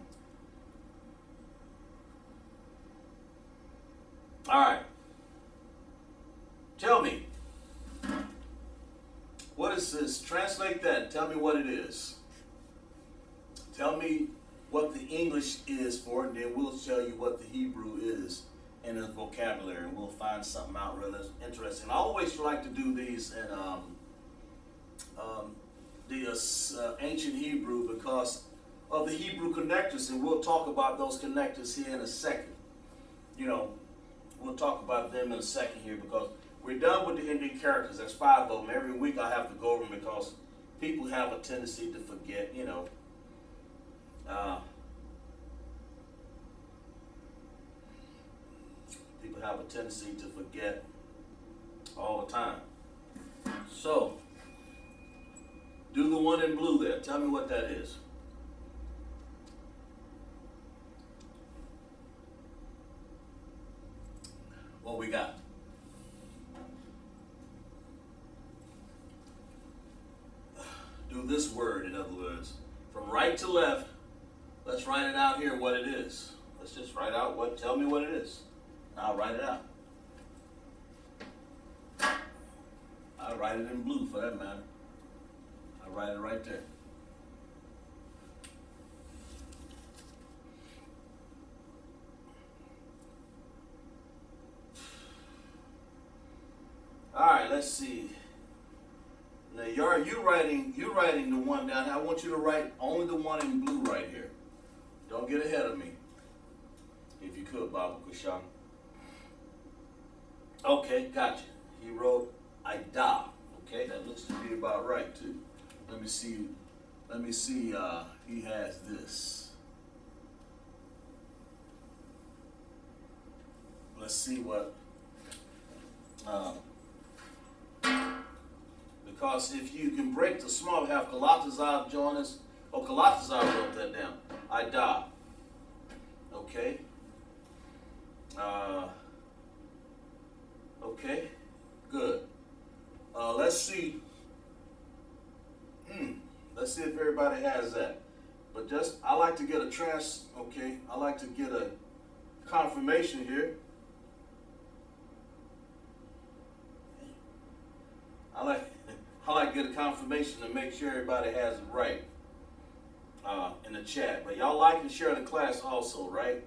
All right. Tell me, what is this? Translate that. Tell me what it is. Tell me what the English is for it, and then we'll tell you what the Hebrew is in the vocabulary, and we'll find something out really interesting. I always like to do these in the ancient Hebrew because of the Hebrew connectors, and we'll talk about those connectors here in a second. We'll talk about them in a second here because we're done with the ending characters. There's 5 of them. Every week I have to go over them because people have a tendency to forget, people have a tendency to forget all the time. So, do the one in blue there. Tell me what that is. What we got? Do this word, in other words, from right to left, let's write it out here what it is. Let's just write out tell me what it is. I'll write it out. I'll write it in blue for that matter. I'll write it right there. All right, let's see. Now, you're writing the one down. I want you to write only the one in blue right here. Don't get ahead of me. If you could, Baba Kusham. Okay, gotcha. He wrote I.Da. Okay, that looks to be about right too. Let me see. He has this. Let's see what. Because if you can break the small, we have Kalatazar join us. Oh, Kalatazar wrote that down. I.Da. Okay. Okay. Good. Let's see. Let's see if everybody has that. But I like to get I like to get a confirmation here. I like to get a confirmation to make sure everybody has it right in the chat. But y'all like and share the class also, right?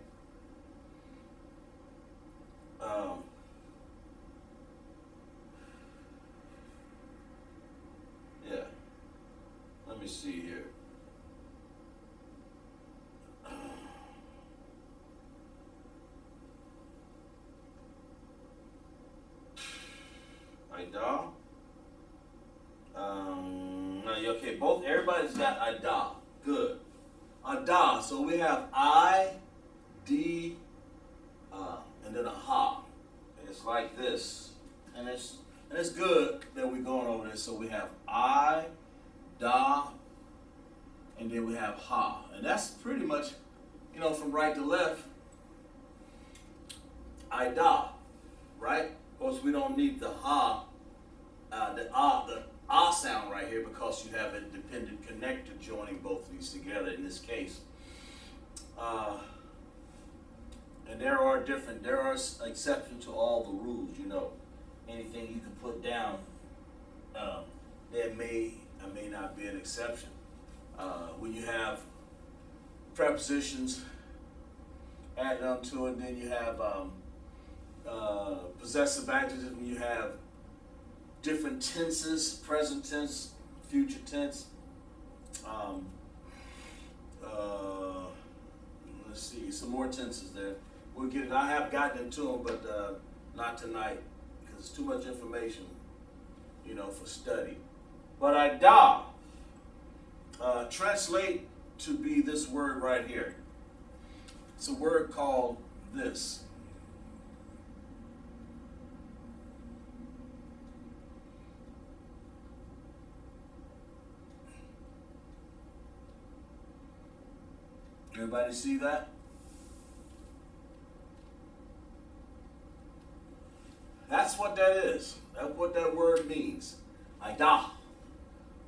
Yeah. Let me see here. I.Da. Okay, everybody's got I.Da. Good. I.Da. So we have I, D, and then a ha. It's like this. And it's good that we're going over this. So we have I, Da, and then we have ha. And that's pretty much, from right to left, I.Da, right? Of course, we don't need the ha, the ah sound right here because you have a dependent connector joining both of these together in this case. And there are exceptions to all the rules, Anything you can put down, there may or may not be an exception. When you have prepositions added onto it, then you have possessive adjectives, and you have different tenses, present tense, future tense. Let's see, some more tenses there. We'll get it. I have gotten into them, but not tonight because it's too much information, for study. But I.Da translate to be this word right here. It's a word called this. Everybody see that? That's what that is. That's what that word means. I.Da.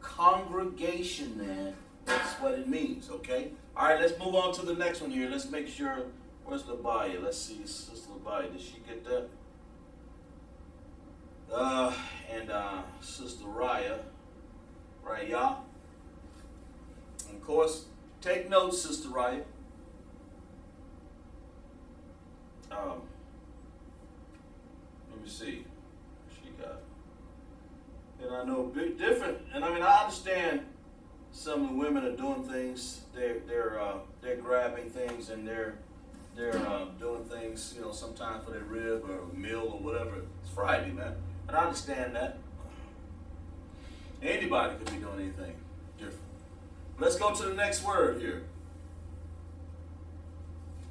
Congregation, man. That's what it means, okay? All right, let's move on to the next one here. Let's make sure. Where's Labaya? Let's see. Sister Labaya, did she get that? And Sister Raya. Raya. And of course, take notes, Sister Raya. Let me see. She got. And I know big different. And I understand some of the women are doing things. They're grabbing things and they're doing things. Sometimes for their rib or meal or whatever. It's Friday, man, and I understand that. Anybody could be doing anything different. Let's go to the next word here.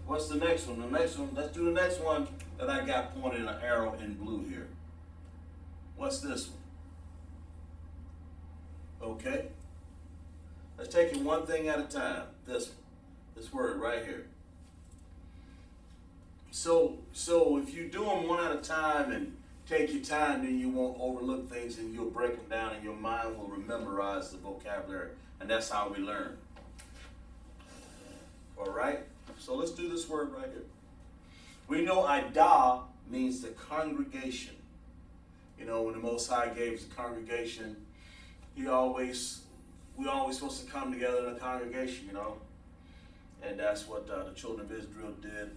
What's the next one? The next one, let's do the next one that I got pointed an arrow in blue here. What's this one? Okay. Let's take it one thing at a time. This one. This word right here. So if you do them one at a time and take your time, then you won't overlook things and you'll break them down and your mind will memorize the vocabulary. And that's how we learn. All right? So let's do this word right here. We know Idah means the congregation. You know, when the Most High gave us the congregation, we always supposed to come together in a congregation, you know. And that's what the children of Israel did.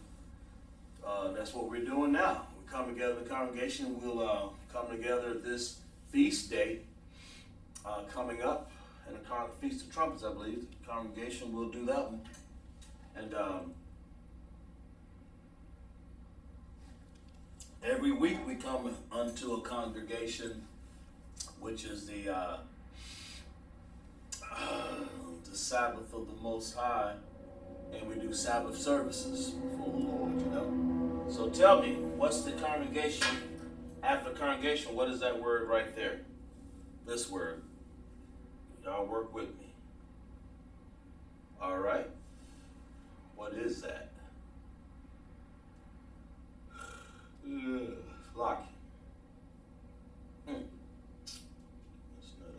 That's what we're doing now. We come together in a congregation. We'll come together this feast day coming up. And the Feast of Trumpets, I believe. The congregation will do that one. And every week we come unto a congregation, which is the Sabbath of the Most High, and we do Sabbath services before the Lord, you know. So tell me, what's the congregation? After congregation, what is that word right there? This word. Y'all work with me. All right. What is that? Lock. That's not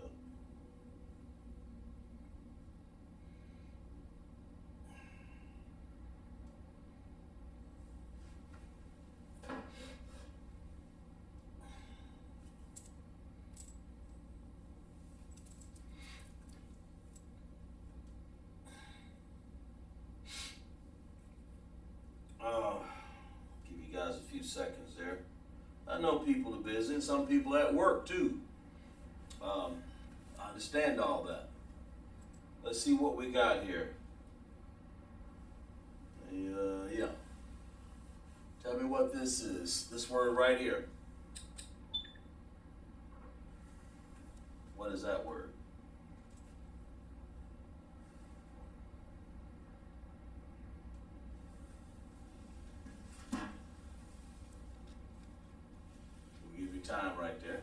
up. Give you guys a few seconds there. I know people are busy, and some people at work too. I understand all that. Let's see what we got here. Yeah. Tell me what this is. This word right here. What is that word? We'll give you time right there.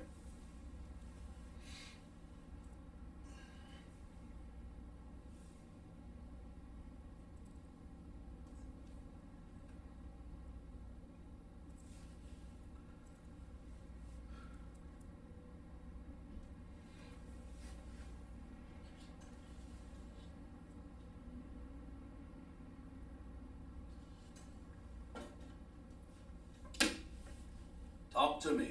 Talk to me.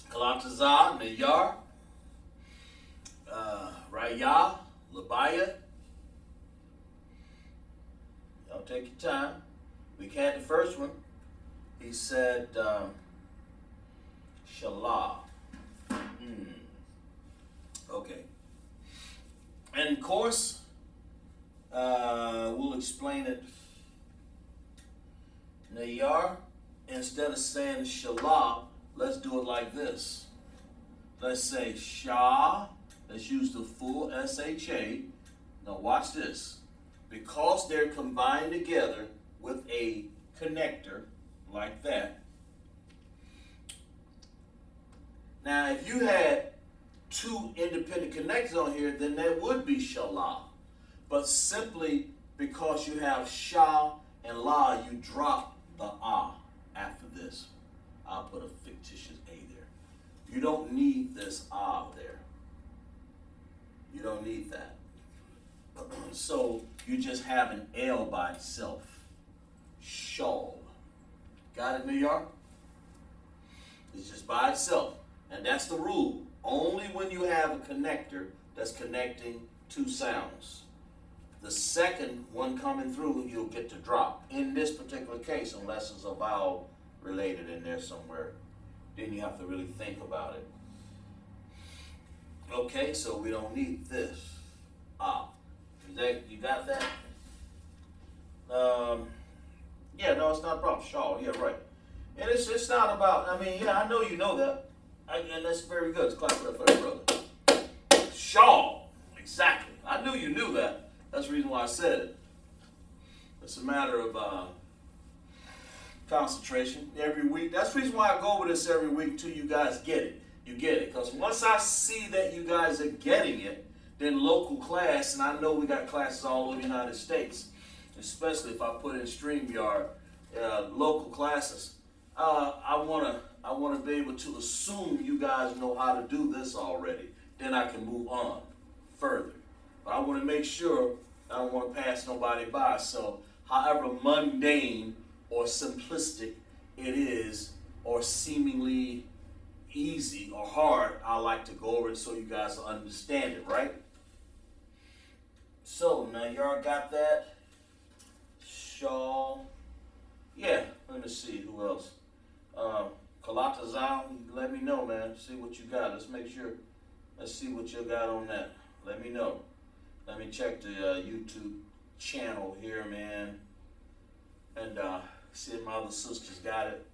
Kalatazah, Nayar, Raya, Labaya. Y'all take your time. We had the first one. He said, Shalah. Okay. And of course, we'll explain it. Nayar, instead of saying Shalah, let's do it like this. Let's say Shah. Let's use the full SHA. Now watch this. Because they're combined together with a connector like that. Now if you had two independent connectors on here, then that would be Shalah. But simply because you have Shah and La, you drop the Ah after this. I'll put a fictitious A there. You don't need this Ah there. You don't need that. So you just have an L by itself. Shal. Got it, New York? It's just by itself. And that's the rule. Only when you have a connector that's connecting two sounds. The second one coming through, you'll get to drop. In this particular case, unless it's a vowel related in there somewhere, then you have to really think about it. Okay, so we don't need this. You got that? Yeah, no, it's not a problem. Shaw, yeah, right. And it's not about, I mean, yeah, I know you know that. And that's very good. It's clap for that for brother. Shaw, exactly. I knew you knew that. That's the reason why I said it. It's a matter of concentration every week. That's the reason why I go over this every week till you guys get it. You get it. Because once I see that you guys are getting it, then local class, and I know we got classes all over the United States, especially if I put in StreamYard, local classes. I wanna be able to assume you guys know how to do this already. Then I can move on further. But I want to make sure I don't want to pass nobody by. So however mundane or simplistic it is, or seemingly easy or hard, I like to go over it so you guys will understand it, right? So now y'all got that? Shaw. Yeah, let me see who else. Kalatazam, let me know, man. See what you got. Let's make sure. Let's see what you got on that. Let me know. Let me check the YouTube channel here, man, and see if my other sisters got it.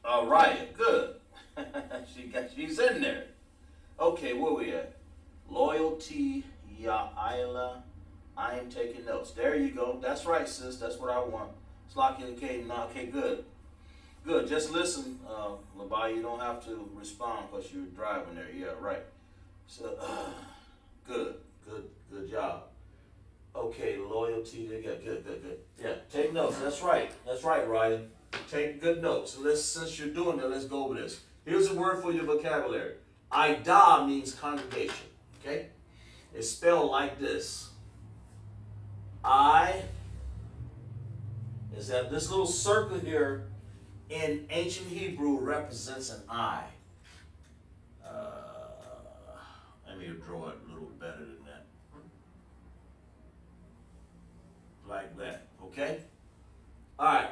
All right, good. She's in there. Okay, where we at? Loyalty, YAHANNA. I am taking notes. There you go. That's right, sis. That's what I want. It's like okay, no, okay, good. Good. Just listen, Labai. You don't have to respond because you're driving there. Yeah, right. So, good job. Okay, loyalty. Good. Yeah, take notes. That's right, Ryan. Take good notes. So since you're doing that, let's go over this. Here's a word for your vocabulary. Ida means congregation. Okay, it's spelled like this. I is that this little circle here in ancient Hebrew represents an eye. Let me draw it a little better than that. Like that, okay? All right.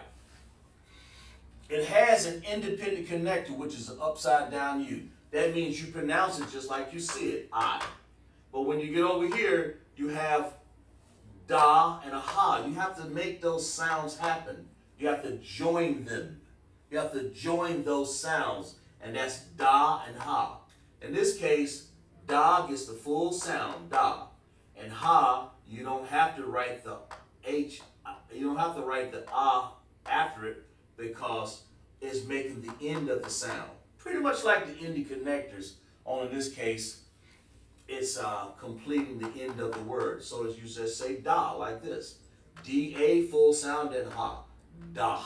It has an independent connector, which is an upside down U. That means you pronounce it just like you see it, I. But when you get over here, you have da and a ha. You have to make those sounds happen. You have to join them. You have to join those sounds, and that's da and ha. In this case, da gets the full sound, da. And ha, you don't have to write the H, you don't have to write the ah after it because it's making the end of the sound. Pretty much like the indie connectors, only in this case, it's completing the end of the word. So as you just say da, like this. D-A, full sound, and ha. Da,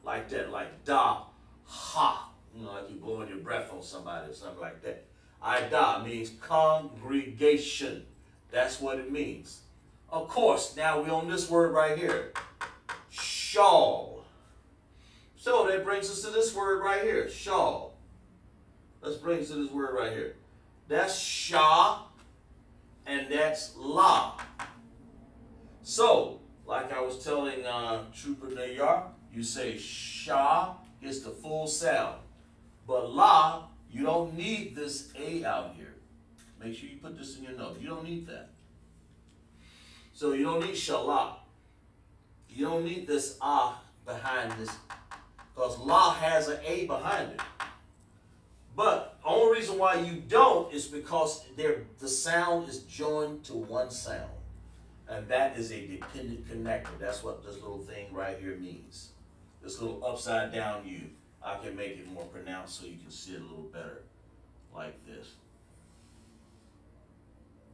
like that, like da, ha. You know, like you're blowing your breath on somebody or something like that. Ida means congregation. That's what it means. Of course, now we're on this word right here. Shawl. So that brings us to this word right here, shawl. Let's bring us to this word right here. That's sha, and that's la. So, like I was telling Trooper Nayar, you say sha is the full sound. But la, you don't need this A out here. Make sure you put this in your notes. You don't need that. So you don't need shala. You don't need this ah behind this, because la has an A behind it. But the only reason why you don't is because the sound is joined to one sound. And that is a dependent connector. That's what this little thing right here means. This little upside down U. I can make it more pronounced so you can see it a little better. Like this.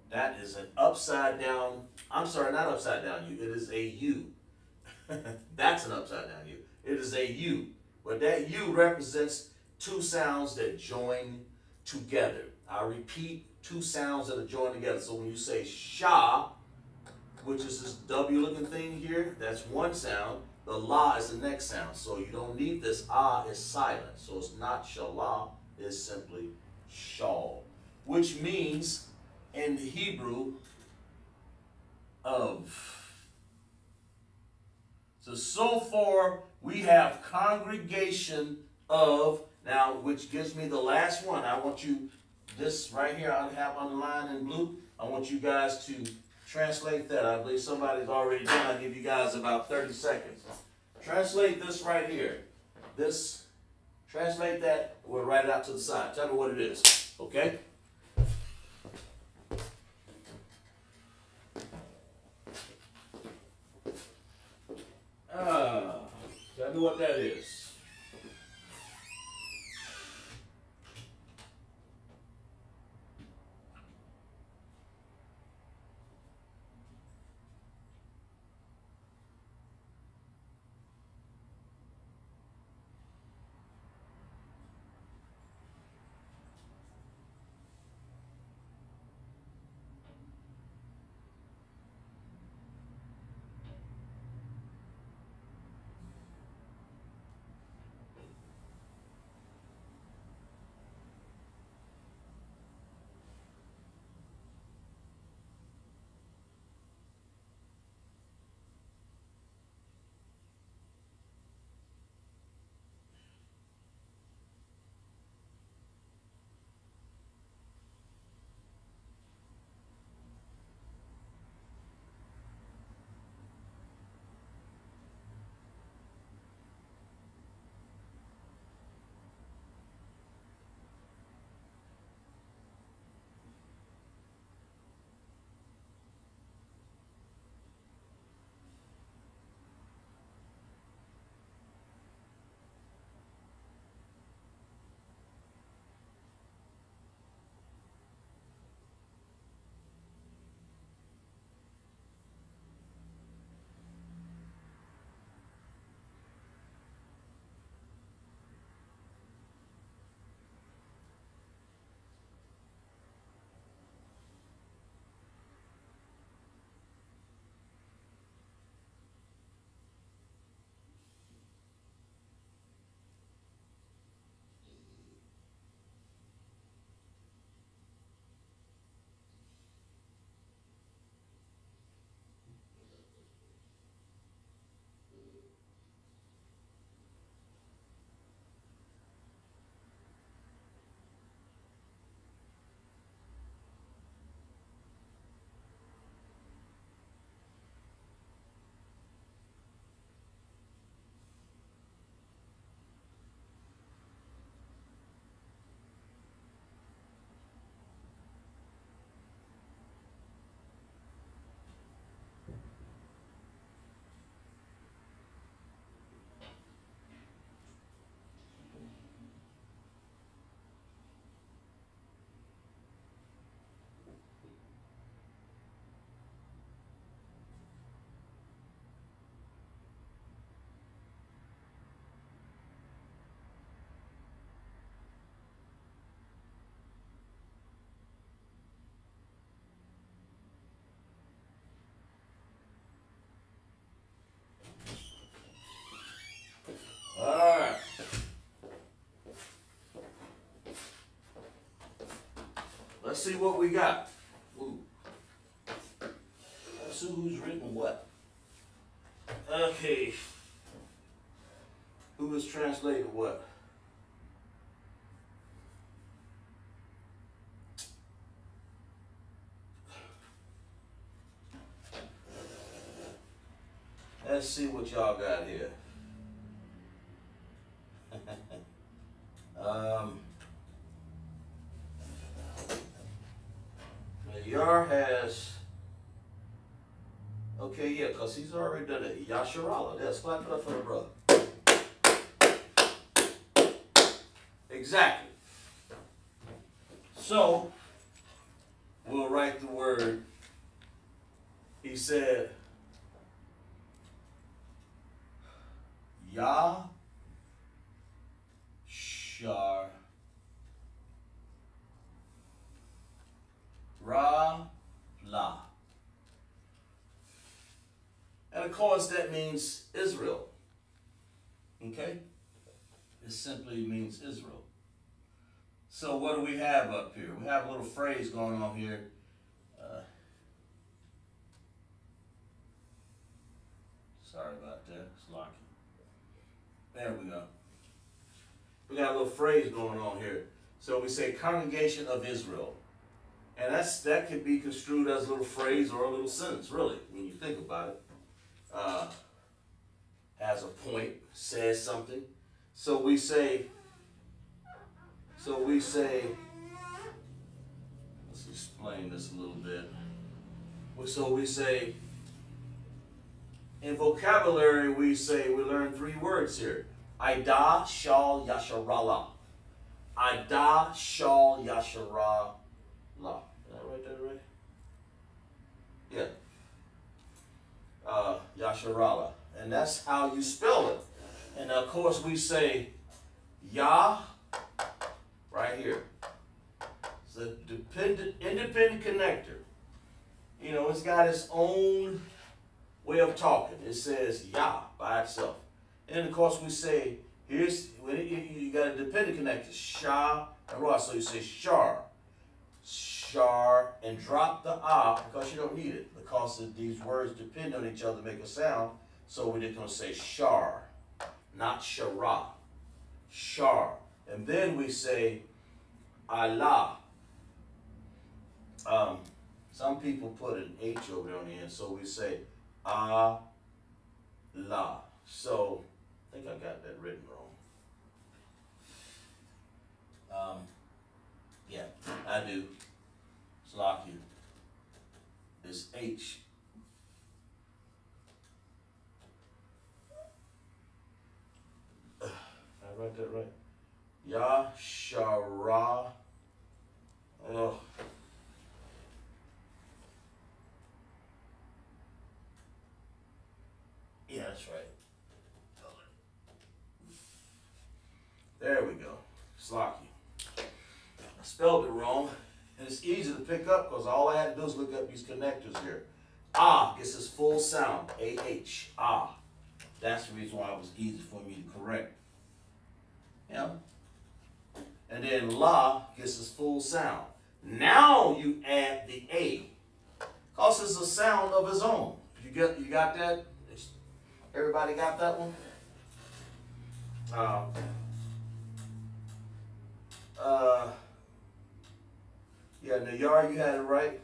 That is an upside down, I'm sorry, not upside down U. It is a U. That's an upside down U. It is a U. But that U represents two sounds that join together. I repeat, two sounds that are joined together. So when you say sha, which is this W looking thing here, that's one sound. The la is the next sound. So you don't need this ah is silent. So it's not shala, it's simply shawl. Which means in the Hebrew of. So far we have congregation of, now which gives me the last one. I want you, this right here I have underlined in blue. I want you guys to translate that. I believe somebody's already done. I'll give you guys about 30 seconds. Translate this right here. This, translate that, we'll write it out to the side. Tell me what it is, okay? Tell me what that is. see what we got. Ooh. Let's see who's written what. Okay. Who has translated what? Let's see what y'all got here. Yar has, okay, yeah, because he's already done it. Yasharala, let's clap it up for the brother. Exactly. So, we'll write the word. He said, La. And of course that means Israel. Okay? It simply means Israel. So what do we have up here? We have a little phrase going on here. Sorry about that. It's locking. There we go. We got a little phrase going on here. So we say congregation of Israel. And that could be construed as a little phrase or a little sentence, really, when you think about it. Has a point, says something. So we say, let's explain this a little bit. So we say, in vocabulary, we learn 3 words here. Ida, Shal, Yasharala. Ida, Shal, Yasharala. Did I write that right? Yeah. Yasharala. And that's how you spell it. And of course we say Yah right here. It's a independent connector. You know, it's got its own way of talking. It says Yah by itself. And of course we say, you got a dependent connector, Shah and Ra. So you say Shar. Shar, and drop the ah because you don't need it, because these words depend on each other to make a sound. So we're just going to say shar, not shara. Shar. And then we say Allah. Some people put an H over there on the end, so we say Allah. So I think I got that written wrong. Yeah, I do. Slocky is H. I write that right? Yashara. Oh. Yeah, that's right. There we go. Slocky. I spelled it wrong. And it's easy to pick up because all I had to do is look up these connectors here. Ah gets its full sound. A-H. Ah. That's the reason why it was easy for me to correct. Yeah. And then La gets its full sound. Now you add the A. Because it's a sound of its own. You got that? Everybody got that one? Yeah, Nayar, you had it right.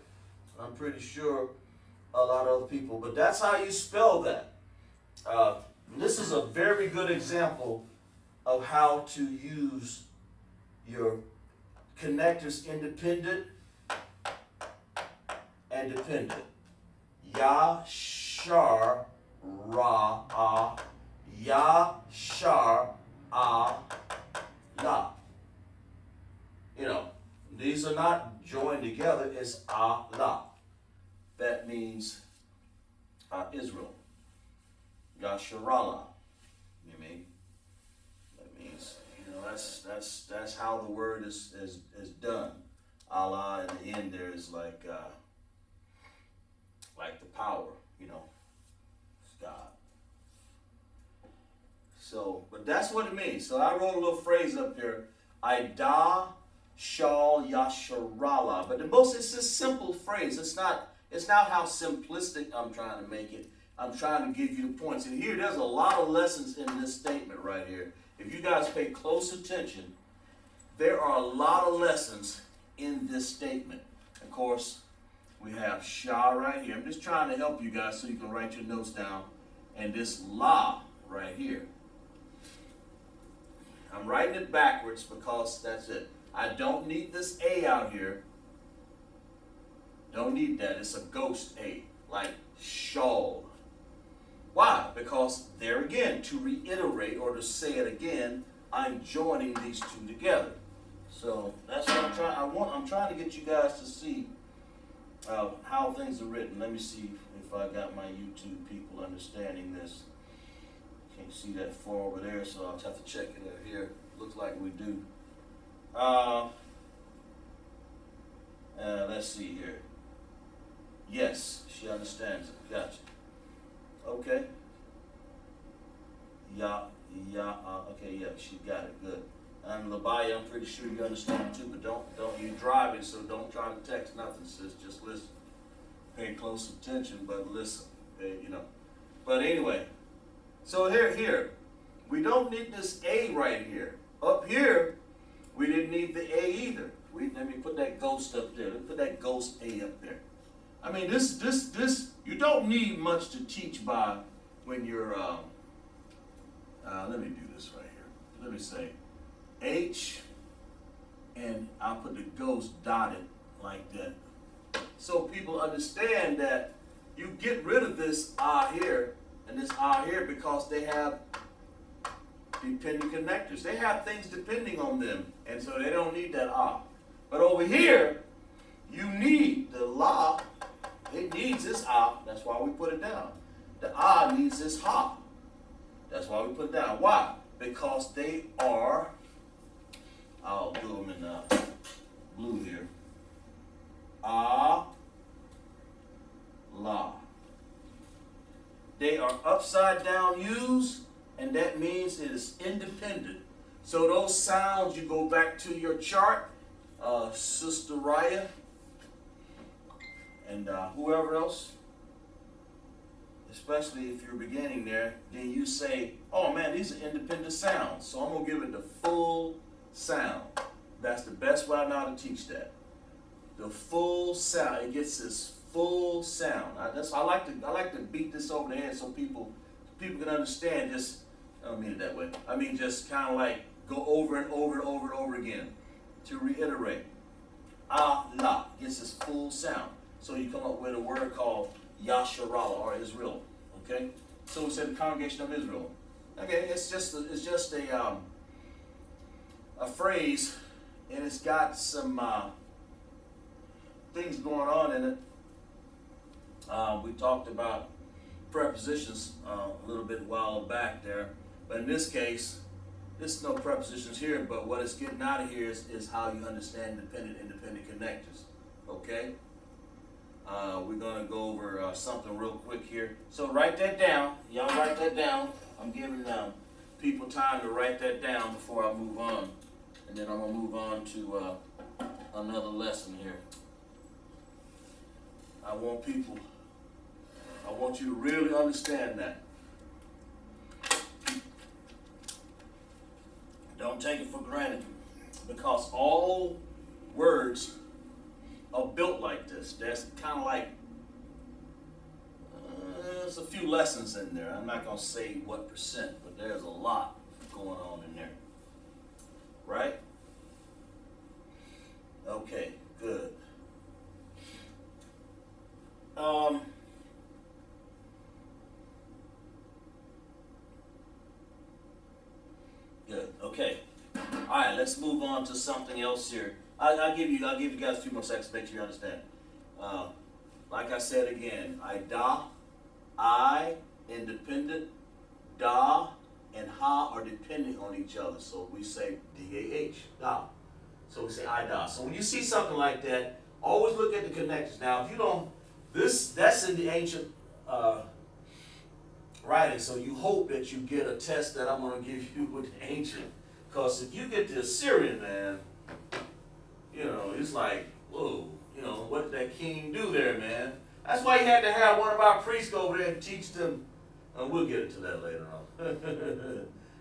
I'm pretty sure a lot of other people, but that's how you spell that. This is a very good example of how to use your connectors independent and dependent. Ya, shar, ra, ah. Ya, shar, ah, la. You know, these are not joined together, it's Allah. That means Israel. Yasharala. You mean? That means, you know, that's how the word is done. Allah in the end there is like the power, you know. It's God. So, but that's what it means. So I wrote a little phrase up here. Ida Shal Yasharala. But it's a simple phrase. It's not how simplistic I'm trying to make it. I'm trying to give you the points. And here, there's a lot of lessons in this statement right here. If you guys pay close attention, there are a lot of lessons in this statement. Of course, we have Shah right here. I'm just trying to help you guys so you can write your notes down. And this La right here. I'm writing it backwards because that's it. I don't need this A out here. Don't need that. It's a ghost A, like Shal. Why? Because there again, to reiterate or to say it again, I'm joining these two together. So that's what I'm trying. I'm trying to get you guys to see how things are written. Let me see if I got my YouTube people understanding this. Can't see that far over there, so I'll have to check it out here. Looks like we do. Let's see here. Yes, she understands it. Gotcha. Okay. Okay, yeah, she got it. Good. And Labaya, I'm pretty sure you understand too, but don't you drive it, so don't try to text nothing, sis. Just listen. Pay close attention, but listen. You know. But anyway, so here, we don't need this A right here. Up here, we didn't need the A either. Let me put that ghost up there. Let me put that ghost A up there. I mean, this, you don't need much to teach by when you're, let me do this right here. Let me say H, and I'll put the ghost dotted like that. So people understand that you get rid of this I here and this I here because they have dependent connectors. They have things depending on them, and so they don't need that I. But over here, you need the La. It needs this I. That's why we put it down. The I needs this Ha. That's why we put it down. Why? Because they are, I'll do them in blue here. Ah, La. They are upside down U's, and that means it is independent. So those sounds, you go back to your chart, Sister Raya, and whoever else, especially if you're beginning there, then you say, oh man, these are independent sounds. So I'm going to give it the full sound. That's the best way I know how to teach that. The full sound. It gets this full sound. I like to beat this over the head so people can understand. Just, I don't mean it that way. I mean just kind of like go over and over and over and over again to reiterate. La gets this full sound. So you come up with a word called Yasharala or Israel. Okay? So we said the congregation of Israel. Okay, it's just a phrase, and it's got some things going on in it. We talked about prepositions a little bit while back there, but in this case, there's no prepositions here, but what it's getting out of here is how you understand dependent, independent connectors. Okay? We're going to go over something real quick here. So write that down. Y'all write that down. I'm giving people time to write that down before I move on. And then I'm going to move on to another lesson here. I want you to really understand that. Don't take it for granted, because all words are built like this. There's kind of like, there's a few lessons in there. I'm not going to say what percent, but there's a lot going on in there. Right? Okay, good. Good. Okay. All right. Let's move on to something else here. I'll give you guys a few more seconds to make sure you understand. Like I said again, I, independent, da, and ha are depending on each other. So we say D-A-H, da. So we say I, da. So when you see something like that, always look at the connections. Now, if you don't, that's in the ancient writing, so you hope that you get a test that I'm going to give you with the ancient. Because if you get the Assyrian, man, You know, it's like, whoa, you know, what did that king do there, man? That's why he had to have one of our priests go over there and teach them. And we'll get into that later on.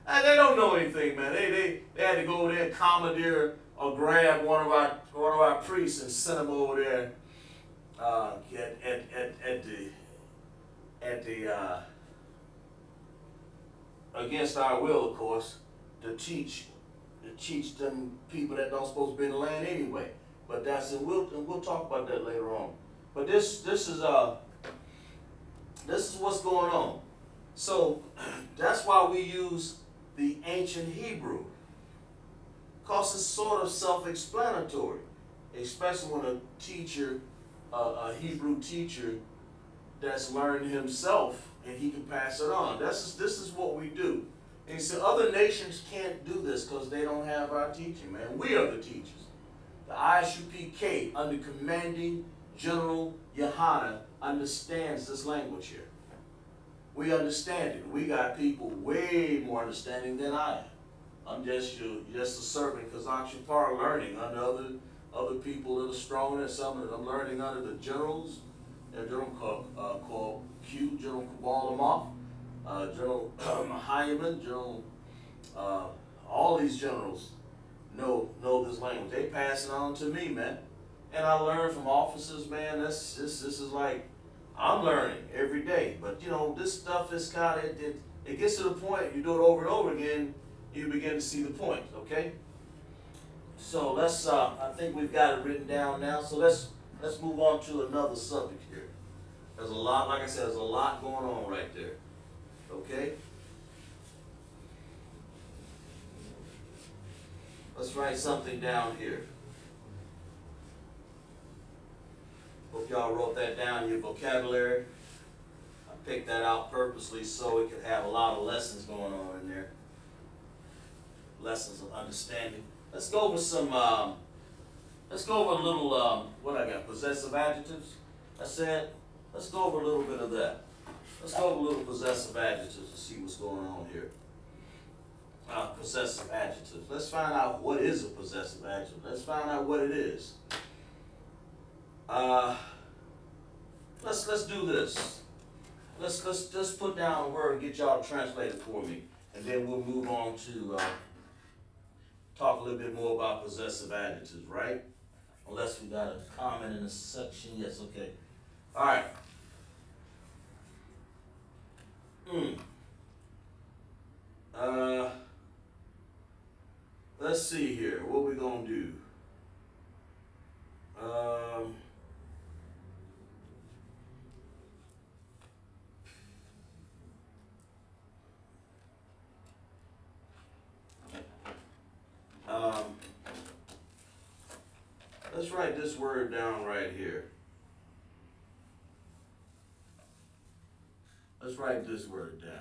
And they don't know anything, man. They had to go over there and commandeer or grab one of our priests and send them over there at the against our will, of course, to teach them people that don't supposed to be in the land anyway. But that's and we'll talk about that later on. But this is what's going on. So that's why we use the ancient Hebrew, because it's sort of self-explanatory, especially when a teacher, a Hebrew teacher, that's learned himself and he can pass it on. This is what we do. And so other nations can't do this because they don't have our teaching, man. We are the teachers. The I.S.U.P.K, under commanding General YAHANNA, understands this language here. We understand it. We got people way more understanding than I am. I'm just a servant because I'm learning under other people that are stronger than some of them. I'm learning under the generals. A general called Q, General Kabalamoff, General Hyman, General, all these generals know this language. They pass it on to me, man. And I learn from officers, man. This is like, I'm learning every day. But you know, this stuff is it gets to the point, you do it over and over again, you begin to see the point, okay? So let's, I think we've got it written down now. So let's move on to another subject here. There's a lot, like I said, there's a lot going on right there. Okay? Let's write something down here. Hope y'all wrote that down in your vocabulary. I picked that out purposely so it could have a lot of lessons going on in there. Lessons of understanding. Let's go over some, let's go over a little, what I got, possessive adjectives. I said, let's go over a little bit of that. Let's go over a little possessive adjectives and see what's going on here. Possessive adjectives. Let's find out what is a possessive adjective. Let's find out what it is. Let's do this. Let's just put down a word and get y'all to translate it for me, and then we'll move on to talk a little bit more about possessive adjectives, right? Unless we got a comment in the section. Yes, okay. All right. Let's see here. What we gonna do? Let's write this word down right here. Let's write this word down.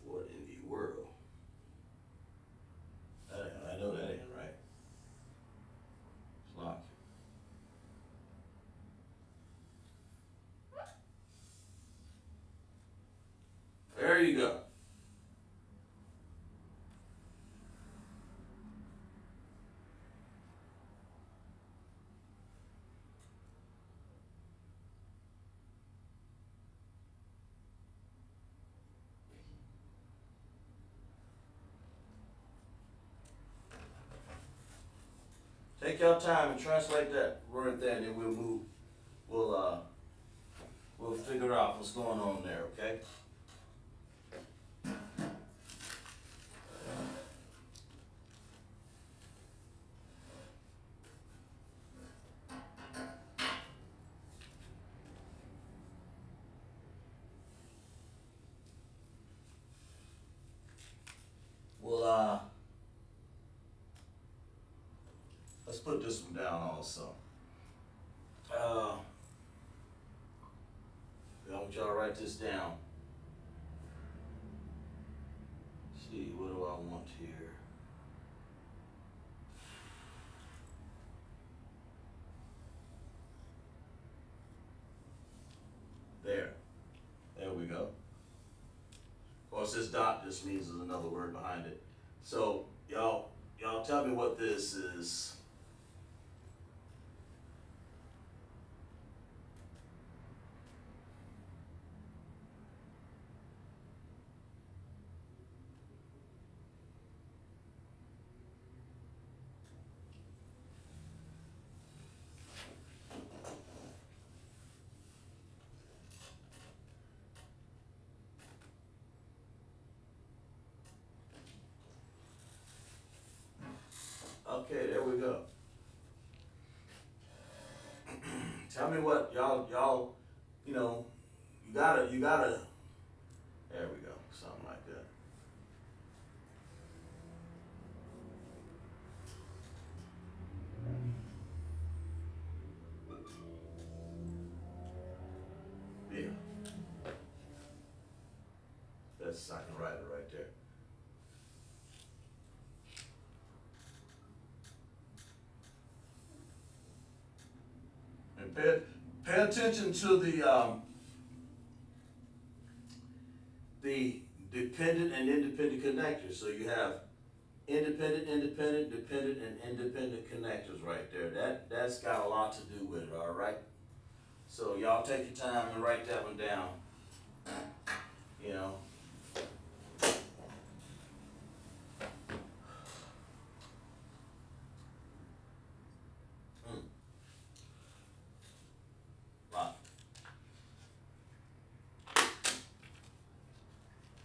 What in the world? I know that ain't right. It's locked. There you go. Take your time and translate that word there, and then we'll move. We'll figure out what's going on there. Okay. Let's put this one down also. I want y'all to write this down. Let's see, what do I want here? There we go. Of course, this dot just means there's another word behind it. So y'all tell me what this is. Okay, there we go. Tell me what y'all, you know, you gotta, there we go, something like that. Yeah. That's, I can write it right there. And pay attention to the dependent and independent connectors. So you have independent, dependent, and independent connectors right there. That's got a lot to do with it, all right? So y'all take your time and write that one down. You know.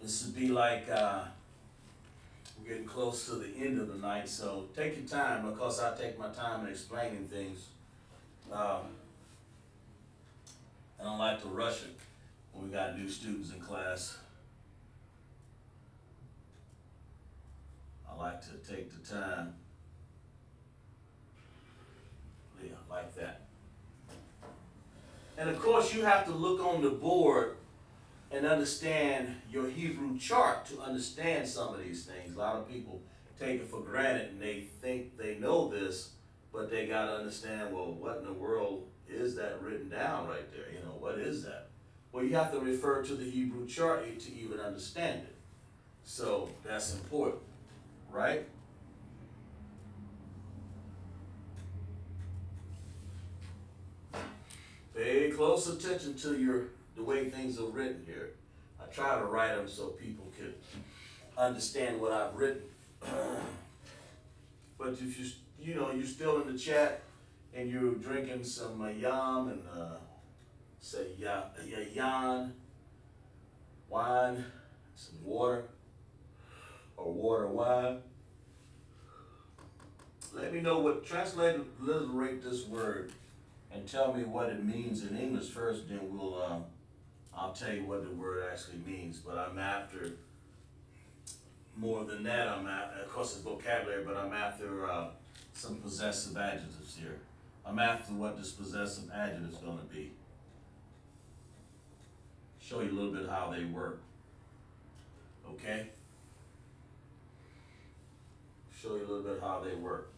This would be like, we're getting close to the end of the night, so take your time, because I take my time in explaining things. I don't like to rush it when we got new students in class. I like to take the time. Yeah, like that. And of course, you have to look on the board and understand your Hebrew chart to understand some of these things. A lot of people take it for granted and they think they know this, but they gotta understand, well, what in the world is that written down right there? You know, what is that? Well, you have to refer to the Hebrew chart to even understand it. So that's important, right? Pay close attention to the way things are written here. I try to write them so people can understand what I've written. But if you're still in the chat and you're drinking some yam and say yan, wine, some water, or water wine, let me know what, transliterate this word and tell me what it means in English first, then I'll tell you what the word actually means. But I'm after more than that. Of course, it's vocabulary, but I'm after some possessive adjectives here. I'm after what this possessive adjective is going to be. Show you a little bit how they work. Okay? Show you a little bit how they work.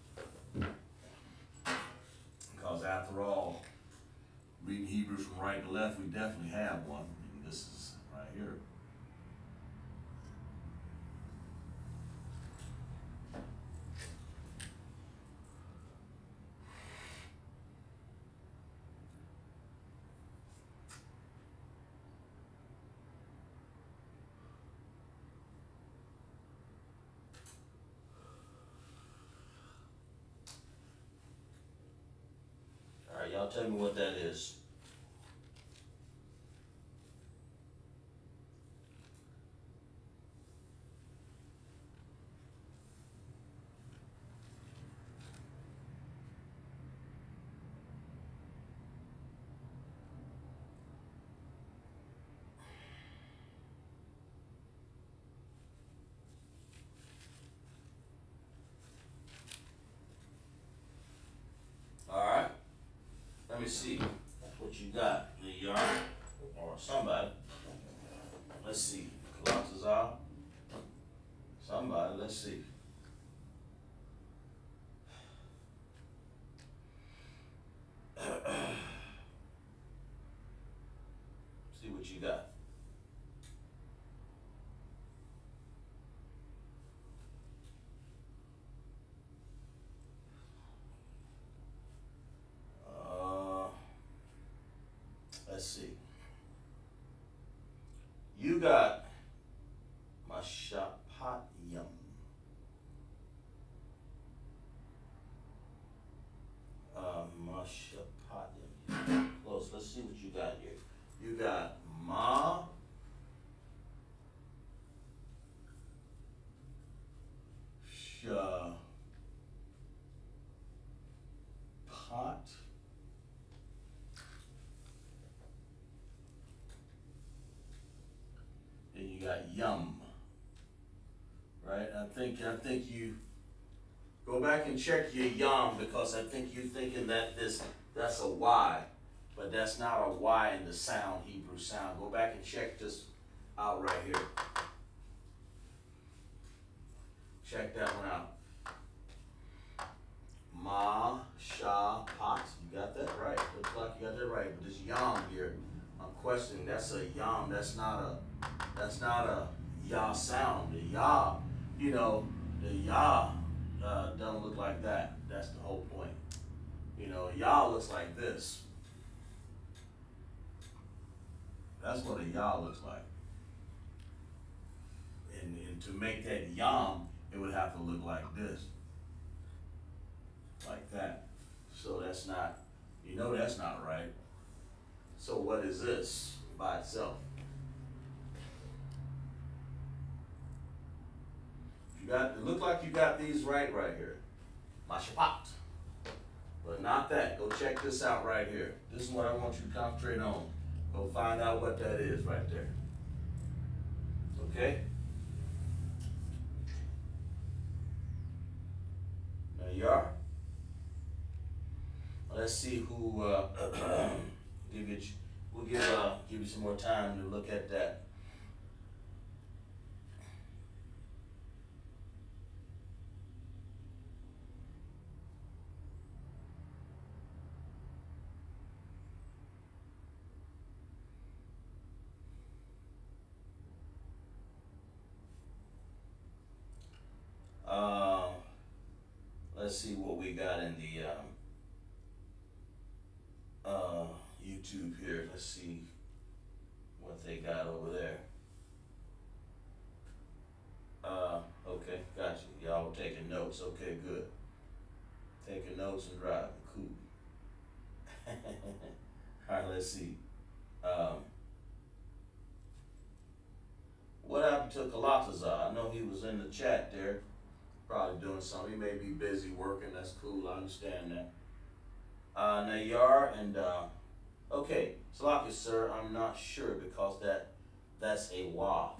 Because after all, reading Hebrew from right to left, we definitely have one. And this is right here. All right, y'all tell me what that is. All right. Let me see what you got, the yarn. All or somebody. Let's see. Kalatazar. Somebody, let's see. See what you got. Let's see. You got Mashapatyam. Mashapatyam. Close. Let's see what you got here. You got Ma. Pot. And you got yum. Right? I think you go back and check your yum, because I think you're thinking that that's a Y, but that's not a Y in the sound, Hebrew sound. Go back and check this out right here. Check that one out. Ma, sha, pot. You got that right. Looks like you got that right. But this yam here, I'm questioning. That's a yam. That's not a ya sound. The ya, the ya doesn't look like that. That's the whole point. Ya looks like this. That's what a ya looks like. And to make that yam, it would have to look like this. Like that. So that's not, that's not right. So what is this by itself? It look like you got these right here. Mashapat. But not that. Go check this out right here. This is what I want you to concentrate on. Go find out what that is right there. Okay? There you are. Let's see who we'll give you some more time to look at that. Let's see what we got in the YouTube here. Let's see what they got over there. Okay, got you. Y'all were taking notes. Okay, good. Taking notes and driving. Cool. All right, let's see. What happened to Kalatazar? I know he was in the chat there, probably doing something. He may be busy working. That's cool. I understand that. Nayar and okay, Salaki, sir. I'm not sure because that's a wa.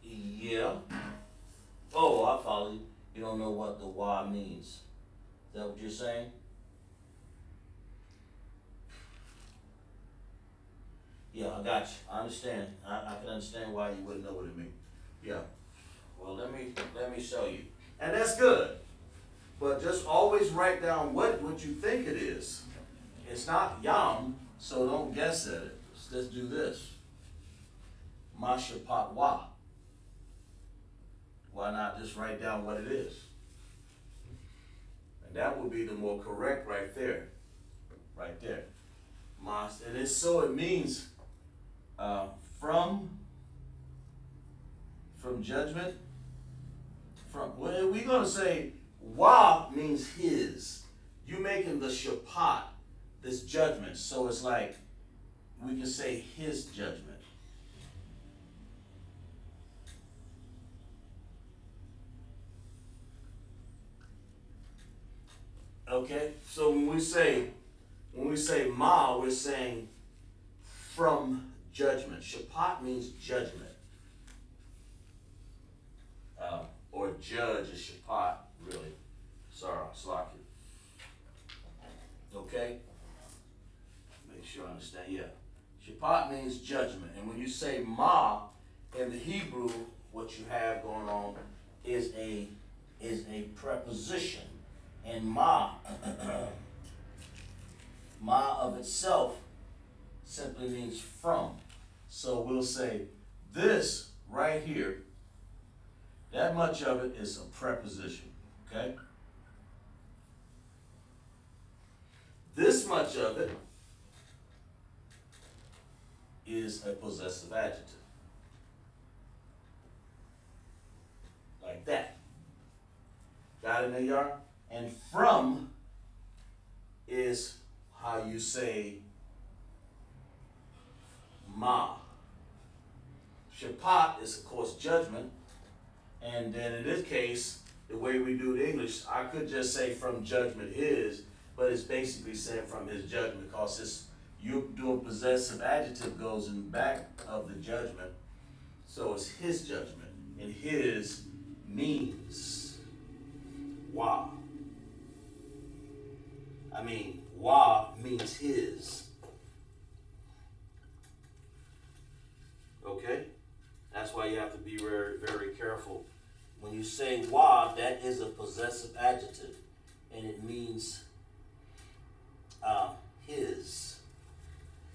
Yeah. Oh, I follow you. You don't know what the wa means. Is that what you're saying? Yeah, I got you. I understand. I can understand why you wouldn't know what it means. Yeah. Well, let me show you. And that's good. But just always write down what you think it is. It's not yam, so don't guess at it. Let's do this. Masha patwa. Why not just write down what it is? And that would be the more correct right there. Right there. Mas, and it's so it means from judgment. Well, we're going to say wa means his. You making the shapat, this judgment. So it's like we can say his judgment. Okay, so when we say ma, we're saying from judgment. Shapat means judgment. Or judge is shapat, really. Sorry, slaki. Shapat means judgment. And when you say ma in the Hebrew, what you have going on is a preposition. And ma ma of itself simply means from. So we'll say this right here, that much of it is a preposition, okay? This much of it is a possessive adjective. Like that. Got it, Nayar? And from is how you say ma. Shapat is, of course, judgment. And then in this case, the way we do it in English, I could just say from judgment his, but it's basically saying from his judgment, because it's, you doing possessive adjective goes in back of the judgment. So it's his judgment. And his means wa. I mean, wa means his. Okay? That's why you have to be very, very careful. When you say wa, that is a possessive adjective, and it means his.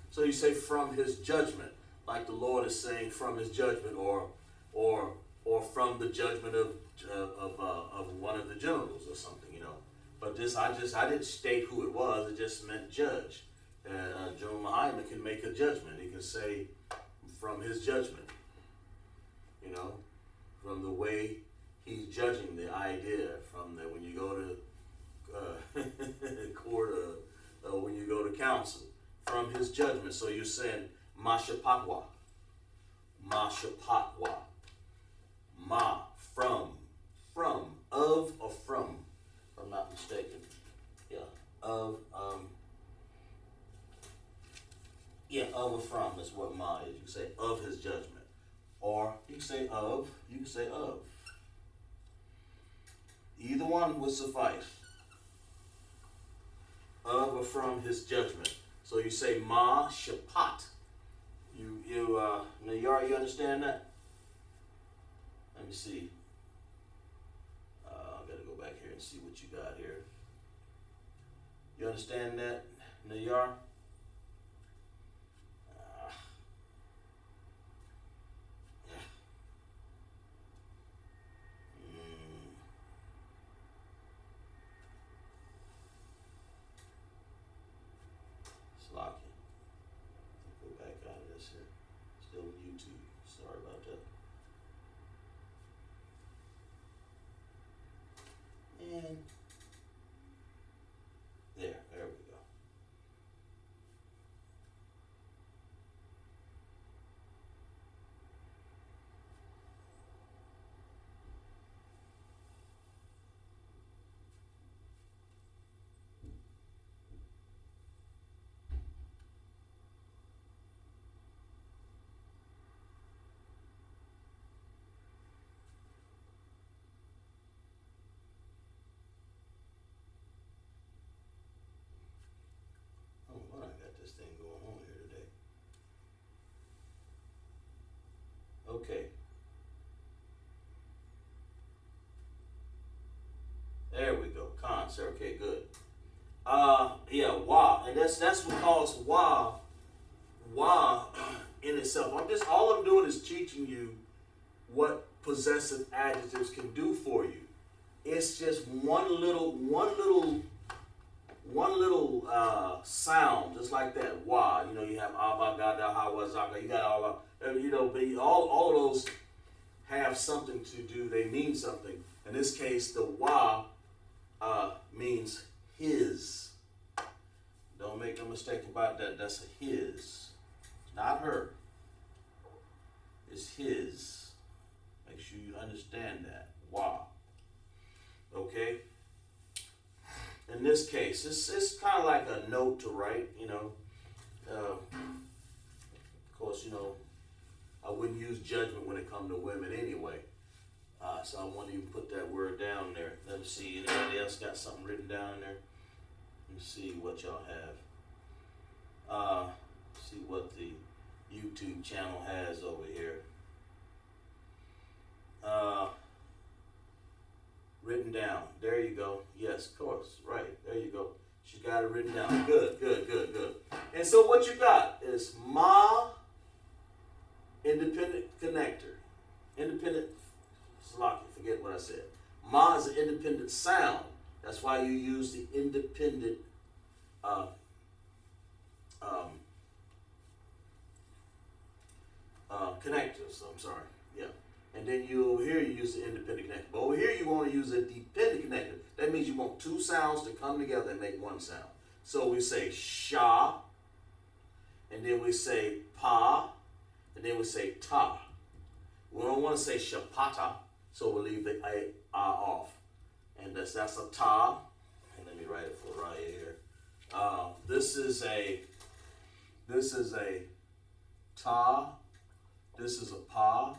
So you say from his judgment, like the Lord is saying from his judgment, or from the judgment of one of the generals or something, you know. But this, I didn't state who it was. It just meant judge. General YAHANNA can make a judgment. He can say from his judgment, you know, from the way he's judging the idea, from the, when you go to court, when you go to council, from his judgment. So you're saying mashapatwa, mashapatwa, ma, from, of or from, if I'm not mistaken. Yeah, of, of or from is what ma is. You can say of his judgment. Or you can say of, you can say of. Either one would suffice. Of or from his judgment. So you say ma shapat. Nayar, you understand that? Let me see. I gotta go back here and see what you got here. You understand that, Nayar? Go back out of this here. Still on YouTube. Sorry about that. And there we go. I got this thing going on here today. Okay. There we go. Cons. Okay, good. Yeah, wa. And that's what calls wa in itself. All I'm doing is teaching you what possessive adjectives can do for you. It's just one little sound, just like that. Wa, you know, you have Abba, Gada, Hawa, Zaka. You got all of, you know, but all of those have something to do. They mean something. In this case, the wa means his. Don't make no mistake about that. That's a his, not her. It's his. Make sure you understand that. Wa. Okay. In this case, it's kind of like a note to write, you know. Of course, you know, I wouldn't use judgment when it comes to women anyway. So I won't even put that word down there. Let me see, anybody else got something written down there? Let me see what y'all have. See what the YouTube channel has over here. Written down. There you go. Yes, of course. Right. There you go. She got it written down. Good, good, good, good. And so what you got is ma, independent connector. Independent, sloppy, forget what I said. Ma is an independent sound. That's why you use the independent connectors. I'm sorry. Yeah. And then you over here you use the independent connector. But over here you want to use a dependent connector. That means you want two sounds to come together and make one sound. So we say sha, and then we say pa, and then we say ta. We don't want to say shapata, so we'll leave the a off. And that's a ta. And let me write it for right here. This is a ta. This is a pa.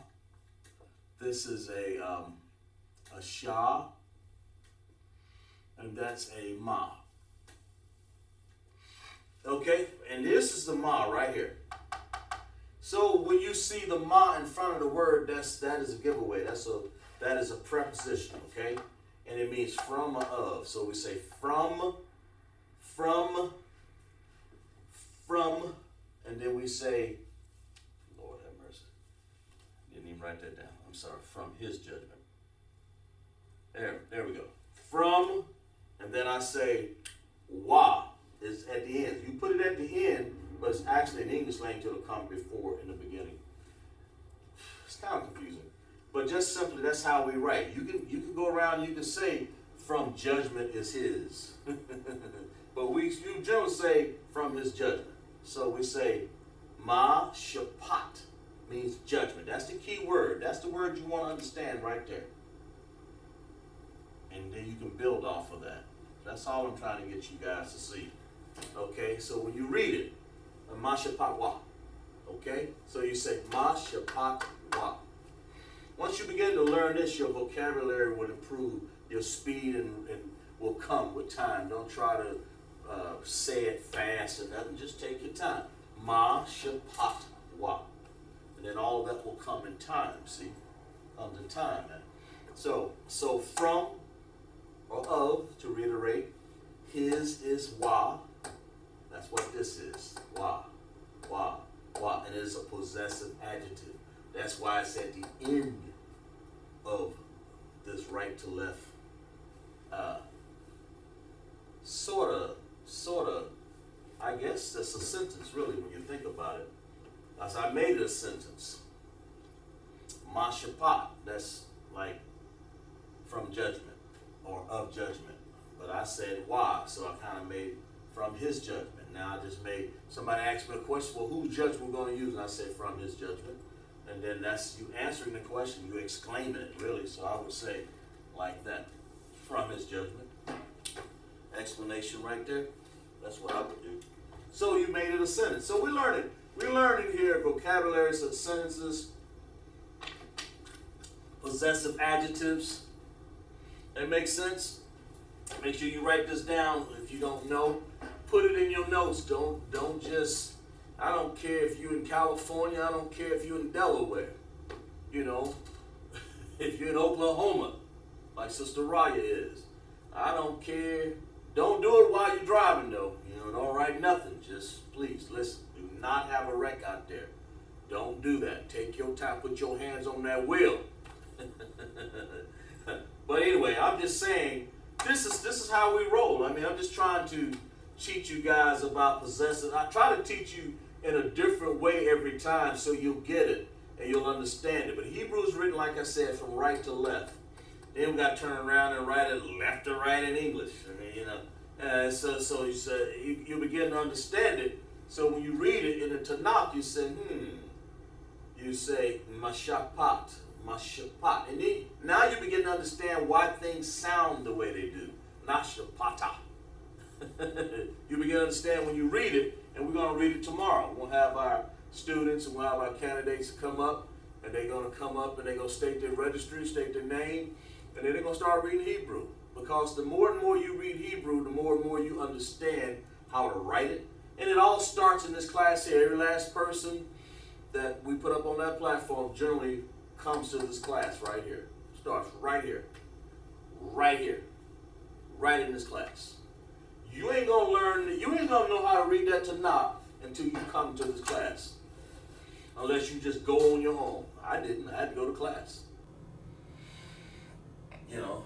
This is a sha. And that's a ma. Okay, and this is the ma right here. So when you see the ma in front of the word, that is a giveaway. That is a preposition, okay? And it means from or of. So we say from, and then we say, Lord have mercy. Didn't even write that down. I'm sorry, from his judgment. There we go. From, and then I say wa is at the end. You put it at the end, but it's actually in English language it'll come before in the beginning. It's kind of confusing. But just simply, that's how we write. You can go around and you can say, from judgment is his. But you generally say, from his judgment. So we say, ma shapat means judgment. That's the key word. That's the word you want to understand right there. And then you can build off of that. That's all I'm trying to get you guys to see. Okay, so when you read it, ma shapat wa. Okay, so you say, ma shapat wa. Once you begin to learn this, your vocabulary will improve, your speed and will come with time. Don't try to say it fast or nothing. Just take your time. Ma shapat wa. And then all of that will come in time, see? Comes in time, man. So from or of, to reiterate, his is wa. That's what this is. Wa, wa, wa. And it is a possessive adjective. That's why it's at the end of this right to left. Sort of, I guess that's a sentence really when you think about it. As I made it a sentence. Ma shapat, that's like from judgment or of judgment. But I said why, so I kind of made from his judgment. Now I just made, somebody asked me a question, well, whose judgment we're going to use? And I said from his judgment. And then that's you answering the question, you exclaiming it really. So I would say like that, from his judgment. Explanation right there. That's what I would do. So you made it a sentence. So we're learning here vocabulary, so sentences, possessive adjectives. That makes sense? Make sure you write this down. If you don't know, put it in your notes. Don't just, I don't care if you're in California, I don't care if you're in Delaware. You know, if you're in Oklahoma, like Sister Raya is. I don't care. Don't do it while you're driving though. You know, don't write nothing. Just please listen. Do not have a wreck out there. Don't do that. Take your time. Put your hands on that wheel. But anyway, I'm just saying, this is how we roll. I mean, I'm just trying to teach you guys about possessive. I try to teach you in a different way every time so you'll get it and you'll understand it. But Hebrew is written, like I said, from right to left. Then we got to turn around and write it left to right in English. I mean, you know. So you begin to understand it. So when you read it in the Tanakh, you say, You say, mashapat. And then, now you begin to understand why things sound the way they do. Nashapata. You begin to understand when you read it, and we're going to read it tomorrow. We'll have our students and we'll have our candidates come up, and they're going to come up and they're going to state their registry, state their name, and then they're going to start reading Hebrew. Because the more and more you read Hebrew, the more and more you understand how to write it. And it all starts in this class here. Every last person that we put up on that platform generally comes to this class right here. Starts right here. Right here. Right in this class. You ain't gonna know how to read that Tanakh until you come to this class. Unless you just go on your own. I didn't. I had to go to class. You know,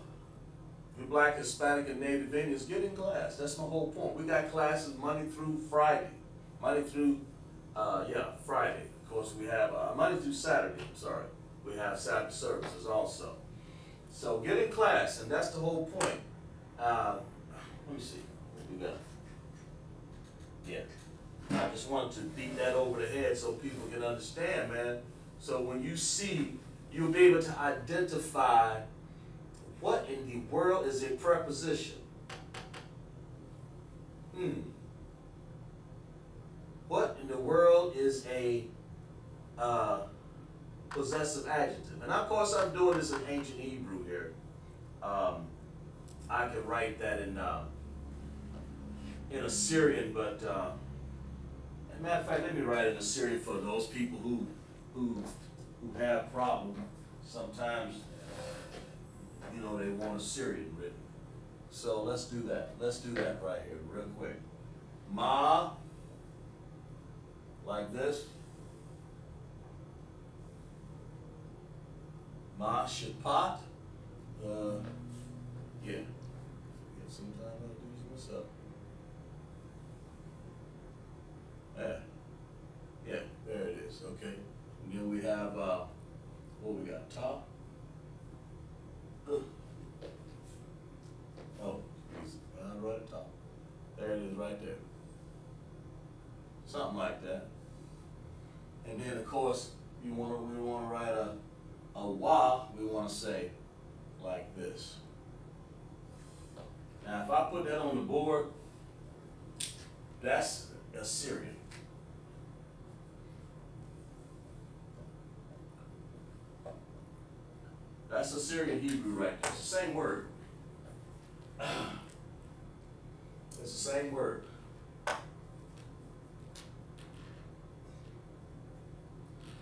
you black, Hispanic, and Native Indians, get in class. That's my whole point. We got classes Monday through Friday. Monday through, Friday. Of course, we have Monday through Saturday. Sorry. We have Saturday services also. So get in class, and that's the whole point. Let me see what we got. Yeah. I just wanted to beat that over the head so people can understand, man. So when you see, you'll be able to identify what in the world is a preposition. What in the world is a possessive adjective? And of course I'm doing this in ancient Hebrew here. I could write that in Assyrian, but as a matter of fact, let me write it in Assyrian for those people who have problems. Sometimes, you know, they want Assyrian written. So let's do that. Let's do that right here, real quick. Ma, like this. Ma Shapat. Yeah. Sometimes I do this myself. Yeah, there it is. Okay. And then we have what we got? Top. Oh, right at top. There it is, right there. Something like that. And then of course we want to write a wa. We want to say like this. Now, if I put that on the board, that's Assyrian. That's Assyrian Hebrew right there. It's the same word. It's the same word.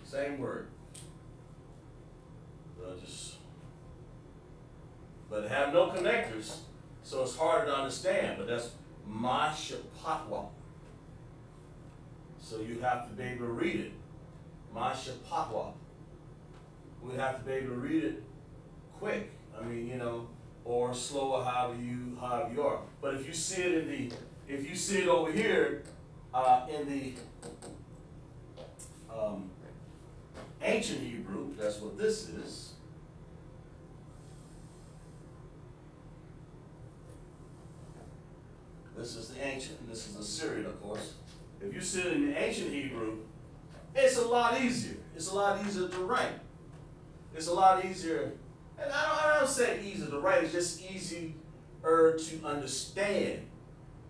Same word. But it have no connectors, so it's harder to understand. But that's Mashapatwa. So you have to be able to read it. Mashapatwa. We have to be able to read it quick. I mean, you know, or slower, however you are. But if you see it over here in the ancient Hebrew, that's what this is. This is the ancient, and this is Assyrian, of course. If you see it in the ancient Hebrew, it's a lot easier. It's a lot easier to write. It's a lot easier, and I don't say easier to write, it's just easier to understand.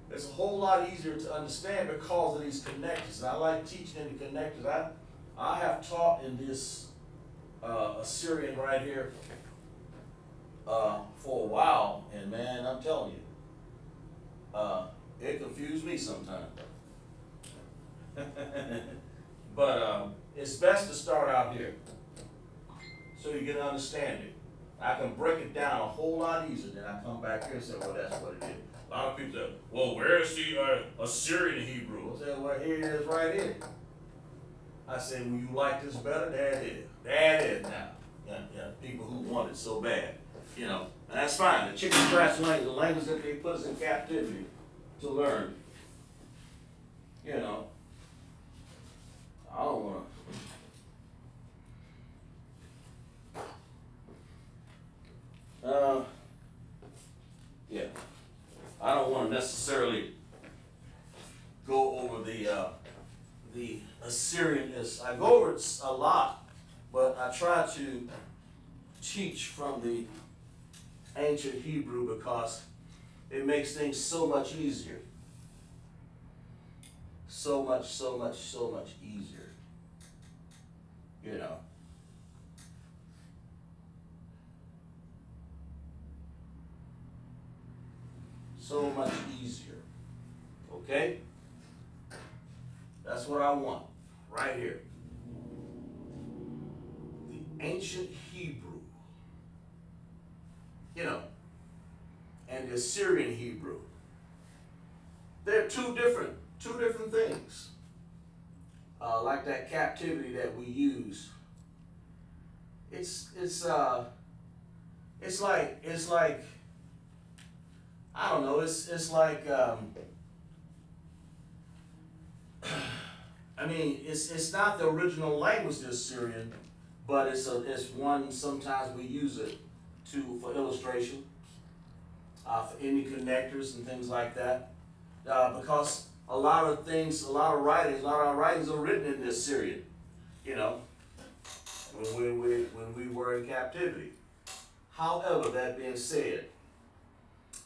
It's a whole lot easier to understand because of these connectors. And I like teaching in the connectors. I have taught in this Assyrian right here for a while, and man, I'm telling you, it confused me sometimes. But it's best to start out here so you get an understanding. I can break it down a whole lot easier than I come back here and say, well, that's what it is. A lot of people say, well, where is the Assyrian Hebrew? I say, well, here it is right here. I say, well, you like this better? There it is. There it is now. Yeah, people who want it so bad. You know, and that's fine. The chicken scratch language, the language that they put us in captivity to learn. You know, I don't want to. I don't want to necessarily go over the Assyrian. I go over it a lot, but I try to teach from the ancient Hebrew because it makes things so much easier. So much easier. You know. So much easier. Okay? That's what I want. Right here. ancient Hebrew, you know, and the Assyrian Hebrew. They're two different things. Like that captivity that we use. It's like I don't know. It's like I mean it's not the original language, the Assyrian, but it's one sometimes we use it for illustration, for any connectors and things like that, because a lot of our writings are written in the Assyrian, you know, when we were in captivity. However, that being said,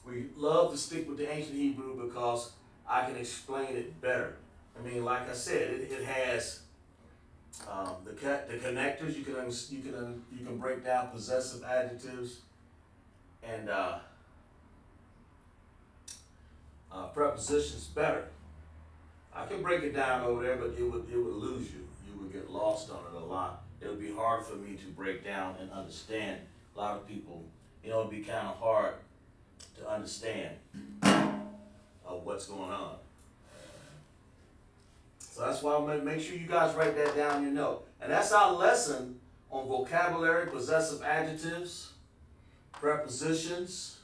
we love to stick with the ancient Hebrew because I can explain it better. I mean, like I said, it has the connectors. You can break down possessive adjectives and prepositions better. I can break it down over there, but it would lose you. You would get lost on it a lot. It would be hard for me to break down and understand. A lot of people, it would be kind of hard to understand what's going on. So that's why I'm going to make sure you guys write that down in your note. And that's our lesson on vocabulary, possessive adjectives, prepositions,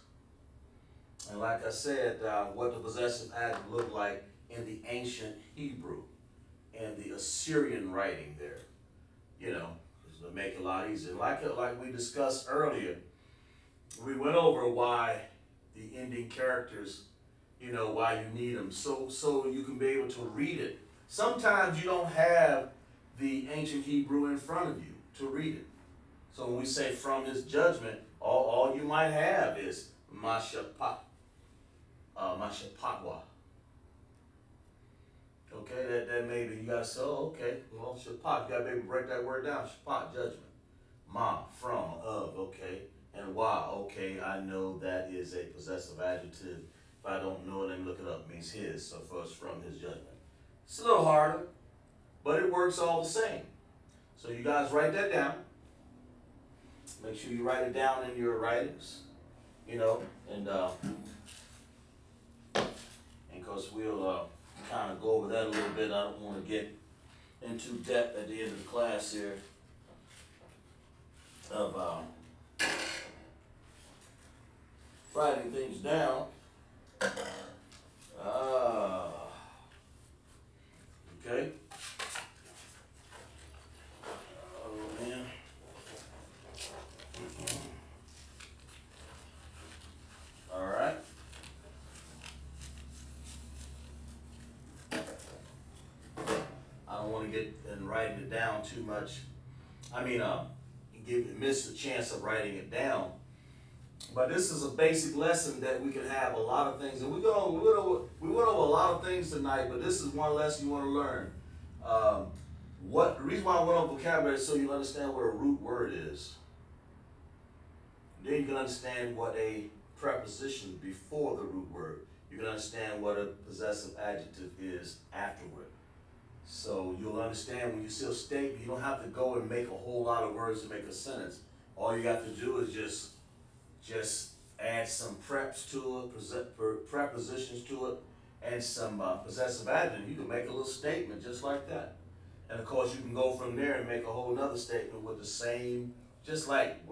and like I said, what the possessive adjective looked like in the ancient Hebrew and the Assyrian writing there. You know, to make it a lot easier. Like we discussed earlier, we went over why the ending characters, you know, why you need them, so you can be able to read it. Sometimes you don't have the ancient Hebrew in front of you to read it. So when we say from his judgment, all you might have is mashapatwa. Okay, that maybe you gotta say, oh, okay, well, shapat, you gotta maybe break that word down. Shapat, judgment. Ma, from, of, okay. And wa, okay, I know that is a possessive adjective. If I don't know it, let me look it up. It means his, so first from his judgment. It's a little harder, but it works all the same. So you guys write that down. Make sure you write it down in your writings, you know, and because we'll kind of go over that a little bit. I don't want to get into depth at the end of the class here of writing things down. Okay. Oh man. All right. I don't want to get in writing it down too much. I mean, miss the chance of writing it down. But this is a basic lesson that we can have a lot of things, and we went over a lot of things tonight. But this is one lesson you want to learn. The reason why I went on vocabulary is so you understand what a root word is. Then you can understand what a preposition before the root word. You can understand what a possessive adjective is afterward. So you'll understand when you see a statement, you don't have to go and make a whole lot of words to make a sentence. All you have to do is just add some preps to it, prepositions to it, and some possessive adjective. You can make a little statement just like that. And of course you can go from there and make a whole nother statement with the same, just like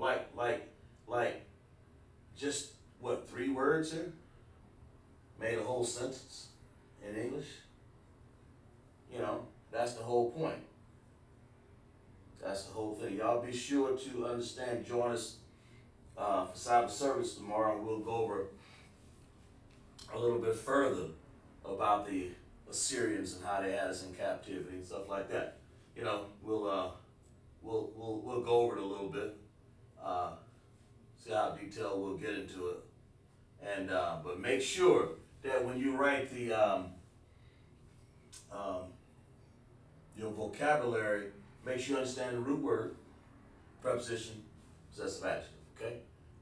just what, 3 words here? Made a whole sentence in English. You know, that's the whole point. That's the whole thing. Y'all be sure to understand, join us for Sabbath service tomorrow, and we'll go over a little bit further about the Assyrians and how they had us in captivity and stuff like that. You know, we'll go over it a little bit, see how detailed we'll get into it, and but make sure that when you write the your vocabulary, make sure you understand the root word, preposition, possessive adjective. Okay,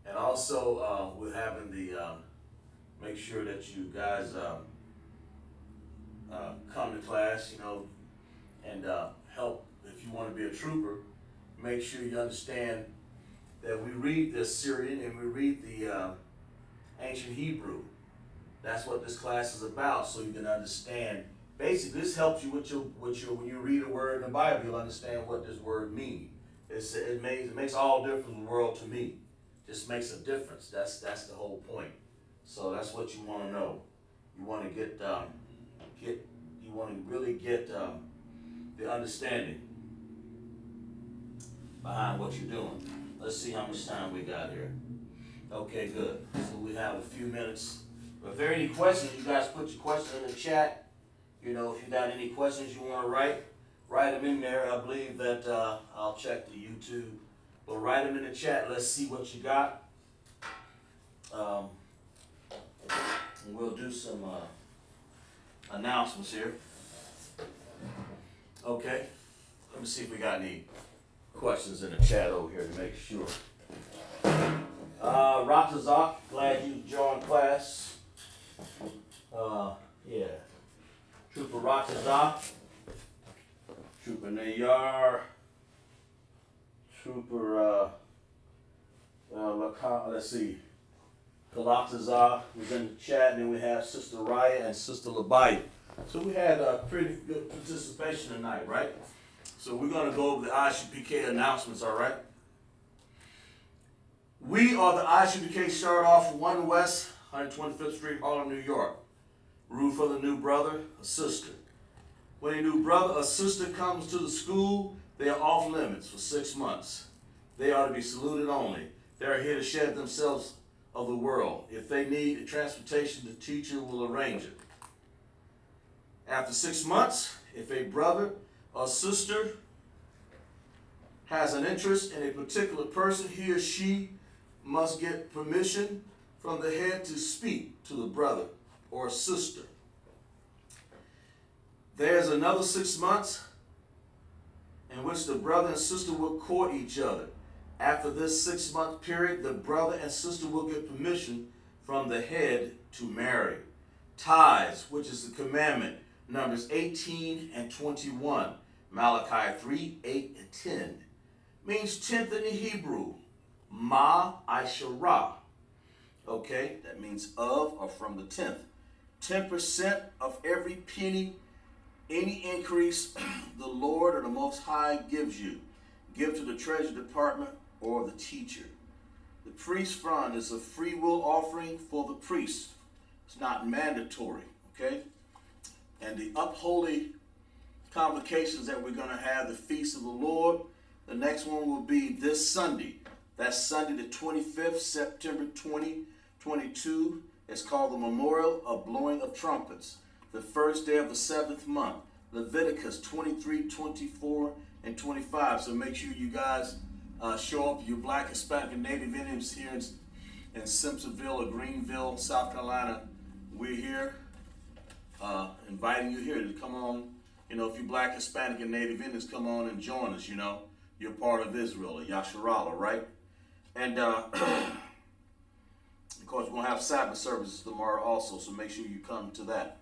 and also we're having the make sure that you guys come to class, you know, and help if you want to be a trooper. make sure you understand that we read the Syrian and we read the ancient Hebrew. That's what this class is about, so you can understand. Basically, this helps you with your when you read a word in the Bible, you'll understand what this word means. It makes all difference in the world to me. Just makes a difference. That's the whole point. So that's what you want to know. You want to you want to really get the understanding behind what you're doing. Let's see how much time we got here. Okay, good. So we have a few minutes. If there are any questions, you guys put your questions in the chat. You know, if you got any questions you want to write them in there. I believe that I'll check the YouTube. But write them in the chat. Let's see what you got. And we'll do some announcements here. Okay. Let me see if we got any questions in the chat over here to make sure. Ratazak, glad you joined class. Yeah. Trooper Ratazak. Trooper Nayar. Trooper, let's see. Kalatazar was in the chat, and then we have Sister Raya and Sister Labai. So we had a pretty good participation tonight, right? So we're going to go over the I.S.U.P.K announcements, all right? We are the I.S.U.P.K, start off 1 West, 125th Street, Harlem, New York. Rule for the new brother or sister. When a new brother or sister comes to the school, they are off limits for 6 months. They are to be saluted only. They are here to shed themselves of the world. If they need transportation, the teacher will arrange it. After 6 months, if a brother or sister has an interest in a particular person, he or she must get permission from the head to speak to the brother or sister. There's another 6 months in which the brother and sister will court each other. After this 6-month period, the brother and sister will get permission from the head to marry. Tithes, which is the commandment, Numbers 18 and 21, Malachi 3, 8, and 10, means 10th in the Hebrew, ma Isharah. Okay, that means of or from the 10th. 10% of every penny, any increase the Lord or the Most High gives you. Give to the Treasury Department or the teacher. The priest fund is a free will offering for the priest. It's not mandatory, okay? And the upholy convocations that we're going to have, the Feast of the Lord, the next one will be this Sunday. That's Sunday the 25th, September 2022. It's called the Memorial of Blowing of Trumpets, the first day of the 7th month, Leviticus 23, 24, and 25. So make sure you guys show up, you Black, Hispanic, and Native Indians here in Simpsonville or Greenville, South Carolina. We're here inviting you here to come on. You know, if you're Black, Hispanic, and Native Indians, come on and join us, you know. You're part of Israel, or Yasharala, right? And of course, we're going to have Sabbath services tomorrow also, so make sure you come to that.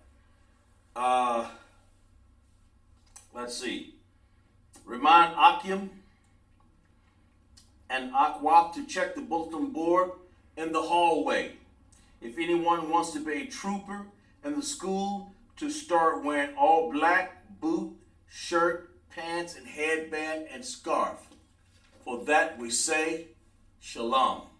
Let's see. Remind Akim and Akwap to check the bulletin board in the hallway. If anyone wants to be a trooper in the school, to start wearing all black, boot, shirt, pants, and headband and scarf. For that we say, Shalom.